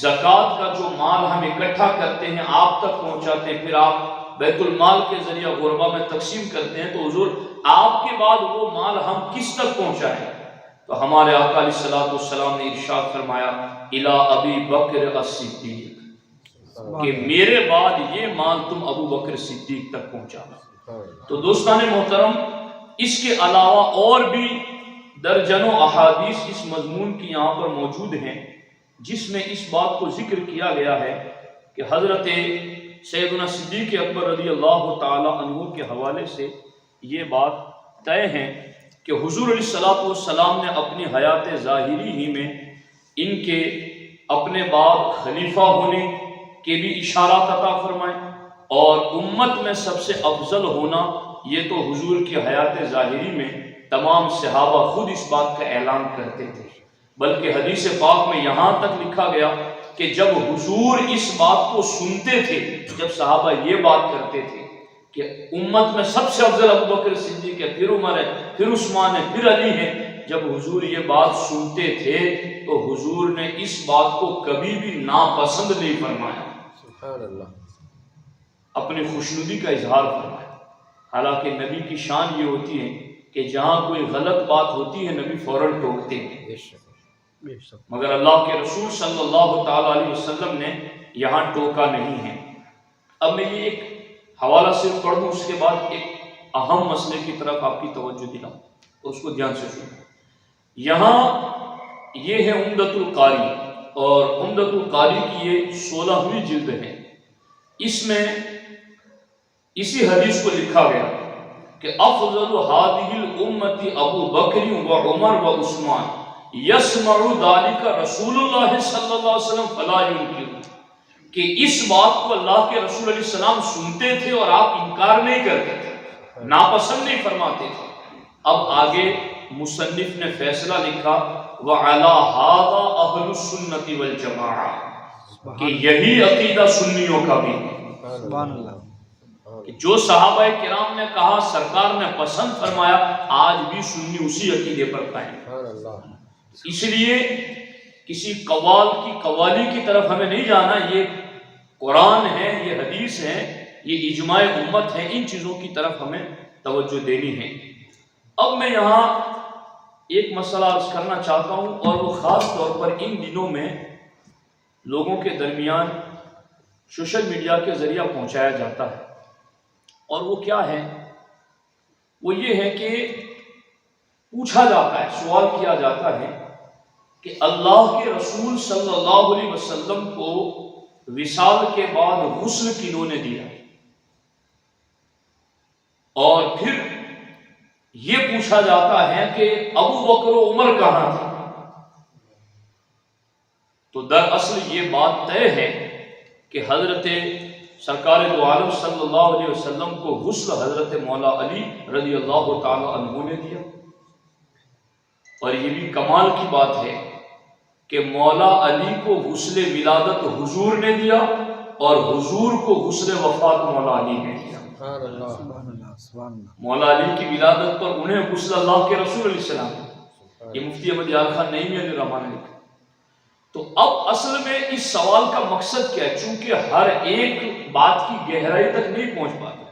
زکوٰۃ کا جو مال ہم اکٹھا کرتے ہیں آپ تک پہنچاتے ہیں، پھر آپ بیت المال کے ذریعہ غربا میں تقسیم کرتے ہیں، تو حضور آپ کے بعد وہ مال ہم کس تک پہنچائیں؟ تو ہمارے آقا علیہ السلام نے ارشاد فرمایا الی ابی بکر الصدیق کہ میرے بعد یہ مال تم ابو بکر صدیق تک پہنچانا. تو دوستان محترم اس کے علاوہ اور بھی درجنوں احادیث اس مضمون کی یہاں پر موجود ہیں جس میں اس بات کو ذکر کیا گیا ہے کہ حضرت سیدنا صدیق اکبر رضی اللہ تعالی عنہ کے حوالے سے یہ بات طے ہے کہ حضور علیہ السلام نے اپنی حیات ظاہری ہی میں ان کے اپنے بعد خلیفہ ہونے کے بھی اشارات عطا فرمائیں، اور امت میں سب سے افضل ہونا یہ تو حضور کی حیات ظاہری میں تمام صحابہ خود اس بات کا اعلان کرتے تھے، بلکہ حدیث پاک میں یہاں تک لکھا گیا کہ جب حضور اس بات کو سنتے تھے، جب صحابہ یہ بات کرتے تھے کہ امت میں سب سے افضل ابوبکر صدیق ہے، پھر عمر ہے، پھر عثمان ہے، پھر علی ہے، جب حضور یہ بات سنتے تھے تو حضور نے اس بات کو کبھی بھی ناپسند نہیں فرمایا، سبحان اللہ، اپنی خوشنودی کا اظہار فرمایا۔ حالانکہ نبی کی شان یہ ہوتی ہے کہ جہاں کوئی غلط بات ہوتی ہے نبی فوراً ٹوکتے ہیں، مگر اللہ کے رسول صلی اللہ تعالی علیہ وسلم نے یہاں ٹوکا نہیں ہے۔ اب میں یہ ایک حوالہ صرف پڑھ دوں، اس کے بعد ایک اہم مسئلے کی طرف آپ کی توجہ دلاؤں، تو اس کو دھیان سے سنیں۔ یہاں یہ ہے عمدۃ القاری، اور عمدۃ القاری کی یہ 16ویں جلد ہے۔ اس میں اسی حدیث کو لکھا گیا کہ افضل هذه الامت ابو بکر و عمر و عثمان یسمع ذلك رسول اللہ صلی اللہ علیہ وسلم فلا ينکر، کہ اس بات کو اللہ کے رسول علیہ السلام سنتے تھے اور آپ انکار نہیں کرتے تھے، ناپسند نہیں فرماتے تھے۔ اب آگے مصنف نے فیصلہ لکھا وَعَلَى هَذَا أَهْلُ السُّنَّةِ وَالْجَمَاعَةِ، کہ یہی عقیدہ سنیوں کا بھی ہے، سبحان اللہ، کہ جو صحابہ کرام نے کہا سرکار نے پسند فرمایا، آج بھی سنی اسی عقیدے پر قائم ہے۔ سبحان اللہ۔ اس لیے کسی قوال کی قوالی کی طرف ہمیں نہیں جانا، یہ قرآن ہے، یہ حدیث ہے، یہ اجماع امت ہے، ان چیزوں کی طرف ہمیں توجہ دینی ہے۔ اب میں یہاں ایک مسئلہ عرض کرنا چاہتا ہوں، اور وہ خاص طور پر ان دنوں میں لوگوں کے درمیان سوشل میڈیا کے ذریعہ پہنچایا جاتا ہے، اور وہ کیا ہے؟ وہ یہ ہے کہ پوچھا جاتا ہے، سوال کیا جاتا ہے کہ اللہ کے رسول صلی اللہ علیہ وسلم کو وصال کے بعد غسل کنہوں نے دیا، اور پھر یہ پوچھا جاتا ہے کہ ابو بکر و عمر کہاں تھے؟ تو دراصل یہ بات طے ہے کہ حضرت سرکار دو عالم صلی اللہ علیہ وسلم کو غسل حضرت مولا علی رضی اللہ تعالی عنہ نے دیا، اور یہ بھی کمال کی بات ہے کہ مولا علی کو غسل ولادت حضور نے دیا، اور حضور کو غسل وفات مولا علی نے دیا۔ سبحان اللہ، سبحان اللہ، سبحان اللہ۔ مولا علی کی ولادت پر انہیں غسل اللہ کے رسول علیہ السلام، یہ مفتی احمد یار خان نعیمی علیہ الرحمٰن نے لکھا۔ تو اب اصل میں اس سوال کا مقصد کیا ہے؟ چونکہ ہر ایک بات کی گہرائی تک نہیں پہنچ پاتا،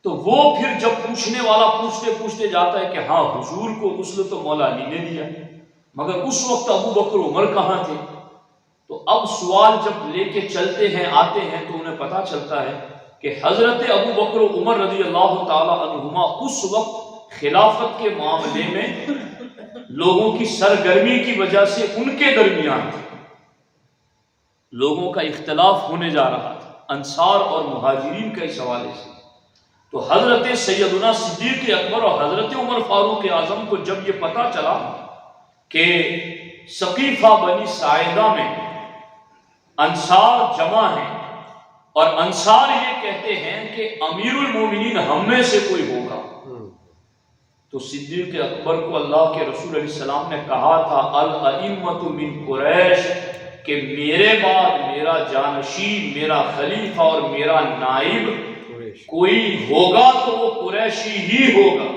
تو وہ پھر جب پوچھنے والا پوچھتے پوچھتے جاتا ہے کہ ہاں حضور کو غسل تو مولا علی نے دیا، مگر اس وقت ابو بکر عمر کہاں تھے؟ تو اب سوال جب لے کے چلتے ہیں آتے ہیں تو انہیں پتا چلتا ہے کہ حضرت ابو بکر و عمر رضی اللہ تعالی عنہما اس وقت خلافت کے معاملے میں لوگوں کی سرگرمی کی وجہ سے ان کے درمیان لوگوں کا اختلاف ہونے جا رہا تھا انصار اور مہاجرین کے اس حوالے سے۔ تو حضرت سیدنا صدیق اکبر اور حضرت عمر فاروق اعظم کو جب یہ پتا چلا کہ ثقیفہ بنی ساعدہ میں انصار جمع ہیں، اور انصار یہ کہتے ہیں کہ امیر المومنین ہم میں سے کوئی ہوگا، تو صدیق اکبر کو اللہ کے رسول علیہ السلام نے کہا تھا الائمۃ من قریش، کہ میرے بعد میرا جانشین، میرا خلیفہ اور میرا نائب کوئی ہوگا تو وہ قریشی ہی ہوگا۔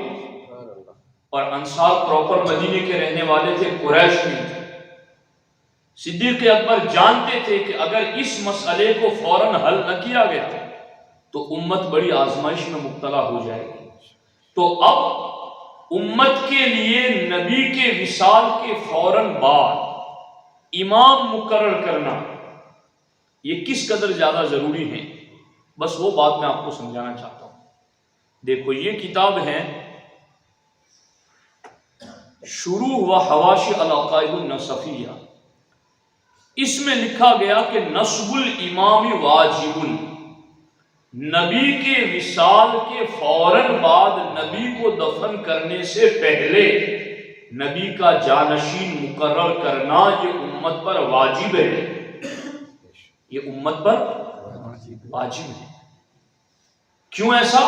اور انصار پراپر مدینے کے رہنے والے تھے، قریش نہیں تھے۔ صدیق اکبر جانتے تھے کہ اگر اس مسئلے کو فوراً حل نہ کیا گیا تو امت بڑی آزمائش میں مبتلا ہو جائے گی۔ تو اب امت کے لیے نبی کے وصال کے فوراً بعد امام مقرر کرنا یہ کس قدر زیادہ ضروری ہے، بس وہ بات میں آپ کو سمجھانا چاہتا ہوں۔ دیکھو یہ کتاب ہے شروح و حواشی العقائد النصفیہ، اس میں لکھا گیا کہ نصب الامام واجب، نبی کے وصال کے فوراً بعد نبی کو دفن کرنے سے پہلے نبی کا جانشین مقرر کرنا یہ امت پر واجب ہے۔ یہ امت پر واجب ہے۔ کیوں ایسا؟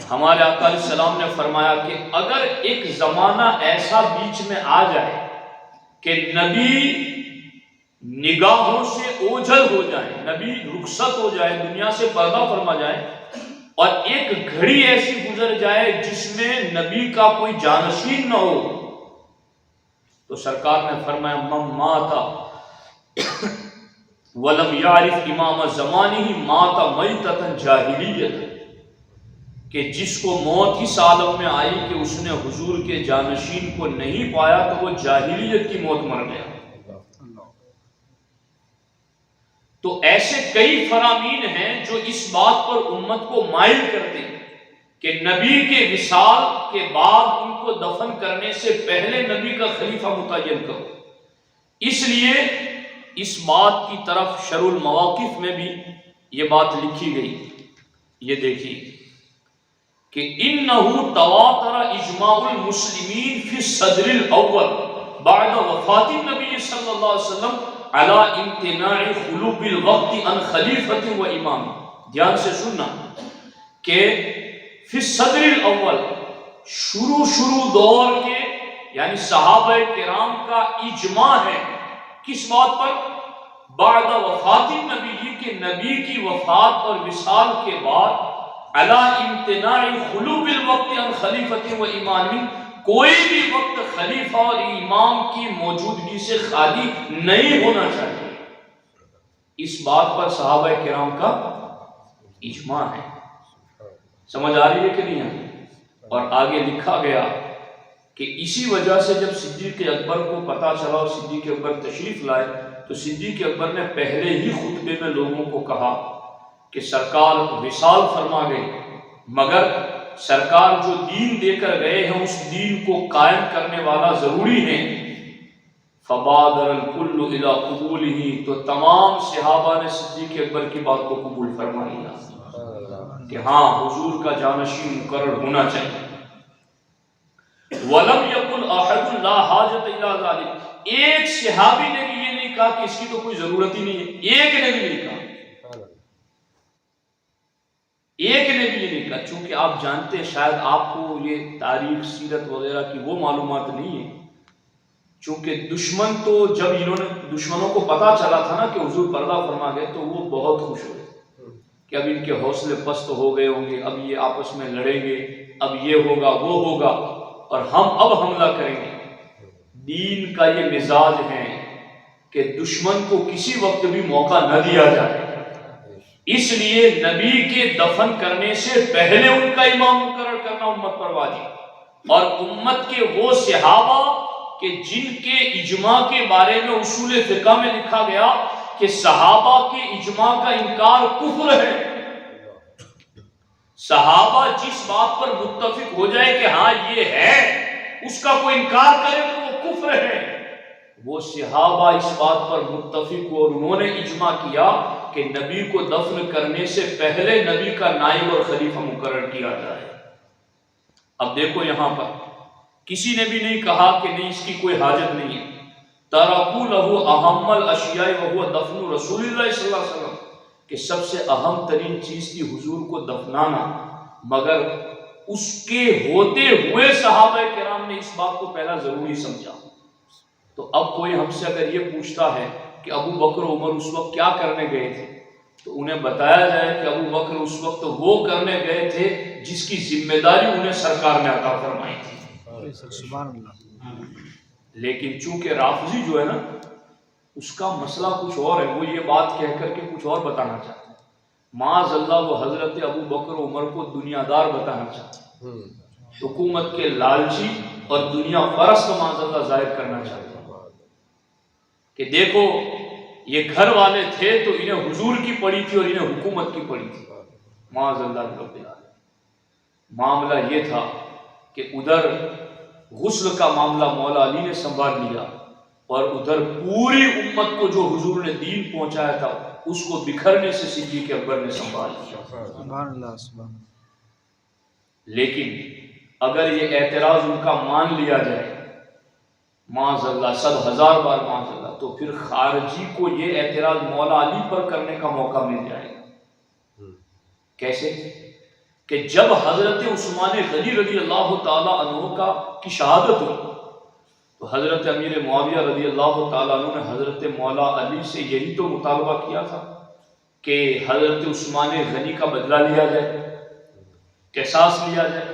ہمارے آقا علیہ السلام نے فرمایا کہ اگر ایک زمانہ ایسا بیچ میں آ جائے کہ نبی نگاہوں سے اوجھل ہو جائے، نبی رخصت ہو جائے، دنیا سے پردہ فرما جائے، اور ایک گھڑی ایسی گزر جائے جس میں نبی کا کوئی جانشین نہ ہو، تو سرکار نے فرمایا من مات ولم یعرف امام زمانہ مات میتۃ جاہلیۃ، کہ جس کو موت اس عالم میں آئی کہ اس نے حضور کے جانشین کو نہیں پایا تو وہ جاہلیت کی موت مر گیا۔ تو ایسے کئی فرامین ہیں جو اس بات پر امت کو مائل کرتے ہیں کہ نبی کے وصال کے بعد ان کو دفن کرنے سے پہلے نبی کا خلیفہ متعین کرو۔ اس لیے اس بات کی طرف شرح المواقف میں بھی یہ بات لکھی گئی، یہ دیکھیے کہ انہو تواتر اجماع المسلمین فی الصدر الاول بعد وفات النبی صلی اللہ علیہ وسلم علی امتناع خلوب الوقت عن خلیفۃ و امام۔ دھیان سے سننا کہ فی الصدر الاول شروع دور کے یعنی صحابہ کرام کا اجماع ہے کس بات پر؟ بعد وفات النبی، کہ نبی کی وفات اور وصال کے بعد علی امتناع خلوب الوقت عن خلیفۃ و امام، کوئی بھی وقت خلیفہ اور امام کی موجودگی سے خالی نہیں ہونا چاہیے۔ اس بات پر صحابہ کرام کا اجماع ہے۔ سمجھ آ رہی ہے کہ نہیں ہے؟ اور آگے لکھا گیا کہ اسی وجہ سے جب صدیق اکبر کو پتا چلا اور صدیق اکبر تشریف لائے تو صدیق اکبر نے پہلے ہی خطبے میں لوگوں کو کہا کہ سرکار وصال فرما گئے، مگر سرکار جو دین دے کر گئے ہیں اس دین کو قائم کرنے والا ضروری ہے۔ فبادر الکل الی قبولہ، تو تمام صحابہ نے صدیق اکبر کی بات کو قبول فرما لیا کہ ہاں حضور کا جانشین مقرر ہونا چاہیے۔ وَلَمْ يَقُلْ أَحَدٌ لَا حَاجَةَ إِلَىٰ ذَلِكَ، ایک صحابی نے بھی یہ نہیں کہا کہ اس کی تو کوئی ضرورت ہی نہیں ہے، ایک نے بھی نہیں کہا، ایک نے بھی یہ نہیں کہا۔ چونکہ آپ جانتے ہیں، شاید آپ کو یہ تاریخ سیرت وغیرہ کی وہ معلومات نہیں ہے، چونکہ دشمن تو جب انہوں نے دشمنوں کو پتا چلا تھا نا کہ حضور پردہ فرما گئے تو وہ بہت خوش ہوئے کہ اب ان کے حوصلے پست ہو گئے ہوں گے، اب یہ آپس میں لڑیں گے، اب یہ ہوگا وہ ہوگا اور ہم اب حملہ کریں گے۔ دین کا یہ مزاج ہے کہ دشمن کو کسی وقت بھی موقع نہ دیا جائے، اس لیے نبی کے دفن کرنے سے پہلے ان کا امام مقرر کرنا امت پر واجب، اور امت کے وہ صحابہ کہ جن کے اجماع کے بارے میں اصول فقہ میں لکھا گیا کہ صحابہ کے اجماع کا انکار کفر ہے۔ صحابہ جس بات پر متفق ہو جائے کہ ہاں یہ ہے، اس کا کوئی انکار کرے تو وہ کفر ہے۔ وہ صحابہ اس بات پر متفق ہو اور انہوں نے اجماع کیا کہ نبی کو دفن کرنے سے پہلے نبی کا نائب اور خلیفہ مقرر کیا جائے۔ اب دیکھو یہاں پر کسی نے بھی نہیں کہا کہ نہیں اس کی کوئی حاجت نہیں ہے۔ تَرَكُوا لَهُ أَهَمَّ الْأَشْيَاءِ وَهُوَ دَفْنُ رَسُولِ اللَّهِ صلی اللہ علیہ وسلم، کہ سب سے اہم ترین چیز تھی حضور کو دفنانا، مگر اس کے ہوتے ہوئے صحابہ کرام نے اس بات کو پہلا ضروری سمجھا۔ تو اب کوئی ہم سے اگر یہ پوچھتا ہے کہ ابو بکر و عمر اس وقت کیا کرنے گئے تھے، تو انہیں بتایا جائے کہ ابو بکر اس وقت وہ کرنے گئے تھے جس کی ذمہ داری انہیں سرکار نے عطا فرمائی تھی۔ سبحان اللہ۔ لیکن چونکہ رافضی جو ہے نا اس کا مسئلہ کچھ اور ہے، وہ یہ بات کہہ کر کے کچھ اور بتانا چاہتے ہیں۔ معاذ اللہ وہ حضرت ابو بکر و عمر کو دنیا دار بتانا چاہتے ہیں، حکومت کے لالچی اور دنیا پرست معاذ اللہ ظاہر کرنا چاہتے ہیں کہ دیکھو یہ گھر والے تھے تو انہیں حضور کی پڑی تھی اور انہیں حکومت کی پڑی تھی۔ معاذ اللہ رب العالمین۔ معاملہ یہ تھا کہ ادھر غسل کا معاملہ مولا علی نے سنبھال لیا اور ادھر پوری امت کو جو حضور نے دین پہنچایا تھا اس کو بکھرنے سے صدیق اکبر نے سنبھال لیا۔ سبحان اللہ سبحان اللہ۔ لیکن اگر یہ اعتراض ان کا مان لیا جائے، معاذ اللہ 100,000 بار معاذ اللہ، تو پھر خارجی کو یہ اعتراض مولا علی پر کرنے کا موقع مل جائے گا۔ کیسے؟ کہ جب حضرت عثمان غنی رضی اللہ تعالیٰ عنہ کی شہادت ہوئی تو حضرت امیر معاویہ رضی اللہ تعالیٰ عنہ نے حضرت مولا علی سے یہی تو مطالبہ کیا تھا کہ حضرت عثمان غنی کا بدلہ لیا جائے، قصاص لیا جائے۔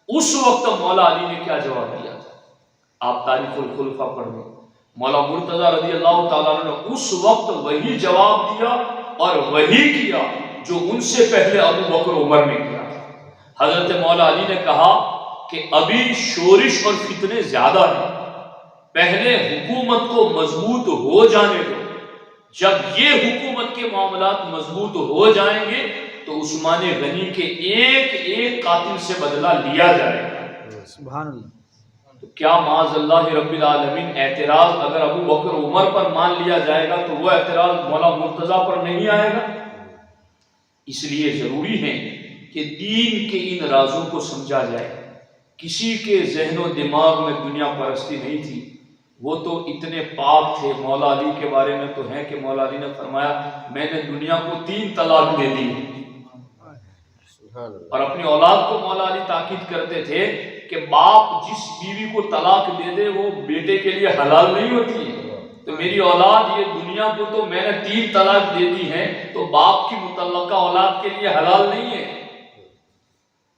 اس وقت مولا علی نے کیا جواب دیا تھا؟ آپ تاریخ الخلفاء پڑھ لیں، مولا مرتضیٰ رضی اللہ تعالیٰ عنہ نے اس وقت وہی جواب دیا اور وہی کیا جو ان سے پہلے ابو بکر عمر نے کیا۔ حضرت مولا علی نے کہا کہ ابھی شورش اور فتنے زیادہ ہیں، پہلے حکومت کو مضبوط ہو جانے دو، جب یہ حکومت کے معاملات مضبوط ہو جائیں گے تو عثمان غنی کے ایک ایک قاتل سے بدلہ لیا جائے گا۔ سبحان اللہ۔ تو کیا معاذ اللہ رب العالمین اعتراض اگر ابو بکر عمر پر مان لیا جائے گا تو وہ اعتراض مولا مرتضیٰ پر نہیں آئے گا؟ اس لیے ضروری ہے کہ دین کے ان رازوں کو سمجھا جائے۔ کسی کے ذہن و دماغ میں دنیا پرستی نہیں تھی، وہ تو اتنے پاک تھے۔ مولا علی کے بارے میں تو ہے کہ مولا علی نے فرمایا میں نے دنیا کو 3 طلاق دے دی، اور اپنی اولاد کو مولا علی تاکید کرتے تھے کہ باپ جس بیوی کو طلاق دے دے وہ بیٹے کے لیے حلال نہیں ہوتی ہے، تو میری اولاد یہ دنیا کو تو میں نے 3 طلاق دے دی ہیں تو باپ کی متعلقہ اولاد کے لیے حلال نہیں ہے۔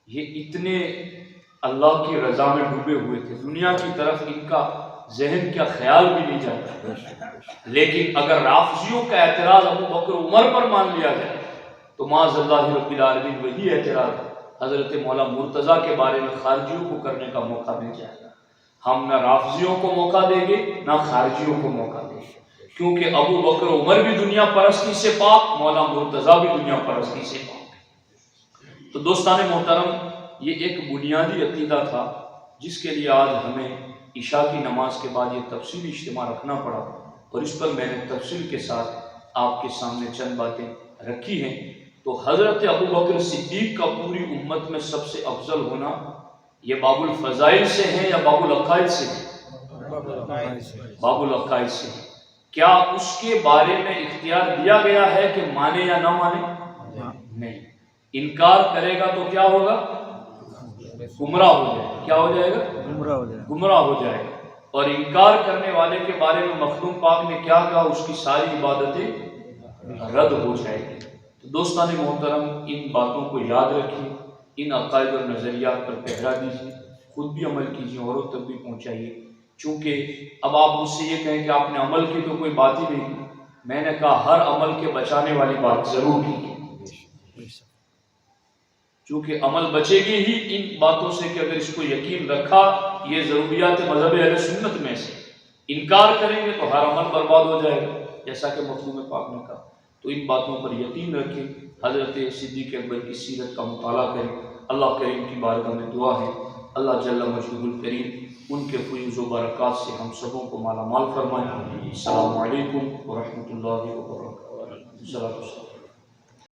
یہ اتنے اللہ کی رضا میں ڈوبے ہوئے تھے، دنیا کی طرف ان کا ذہن کا خیال بھی نہیں جاتا۔ لیکن اگر رافضیوں کا اعتراض ابو بکر عمر پر مان لیا جائے تو معاذ اللہ رب العالمین وہی اعتراض حضرت مولا مرتضیٰ کے بارے میں خارجیوں کو کرنے کا موقع مل جائے گا۔ ہم نہ رافضیوں کو موقع دیں گے نہ خارجیوں کو موقع دیں گے، کیونکہ ابو بکر عمر بھی دنیا پرستی سے پاک، مولا مرتضیٰ بھی دنیا پرستی سے پاک۔ تو دوستان محترم، یہ ایک بنیادی عقیدہ تھا جس کے لیے آج ہمیں عشاء کی نماز کے بعد یہ تفصیلی اجتماع رکھنا پڑا، اور اس پر میں نے تفصیل کے ساتھ آپ کے سامنے چند باتیں رکھی ہیں۔ تو حضرت ابو بکر صدیق کا پوری امت میں سب سے افضل ہونا یہ باب الفضائل سے ہے یا باب العقائد سے ہے؟ باب العقائد سے ہے۔ کیا اس کے بارے میں اختیار دیا گیا ہے کہ مانے یا نہ مانے؟ نہیں۔ انکار کرے گا تو کیا ہوگا؟ گمراہ ہو جائے گا۔ کیا ہو جائے گا؟ گمراہ ہو جائے گا۔ اور انکار کرنے والے کے بارے میں مخدوم پاک نے کیا کہا؟ اس کی ساری عبادتیں رد ہو جائے گی۔ تو دوستان محترم، ان باتوں کو یاد رکھیے، ان عقائد اور نظریات پر پہرا دیجیے، خود بھی عمل کیجیے، اوروں تک بھی پہنچائیے۔ چونکہ اب آپ مجھ سے یہ کہیں کہ آپ نے عمل کی تو کوئی بات ہی نہیں کی، میں نے کہا ہر عمل کے بچانے والی بات ضرور کی ہے، چونکہ عمل بچے گی ہی ان باتوں سے کہ اگر اس کو یقین رکھا یہ ضروریات مذہب اہل سنت میں سے، انکار کریں گے تو ہر عمل برباد ہو جائے گا، جیسا کہ مخدوم پاک نے کہا۔ تو ان باتوں پر یقین رکھیں، حضرت صدیق اکبر کی سیرت کا مطالعہ کریں۔ اللہ کریم کی بارگاہ میں دعا ہے اللہ جل مجدہ الکریم ان کے فیض و برکات سے ہم سبوں کو مالا مال فرمائے۔ السلام علیکم ورحمۃ اللہ وبرکاتہ۔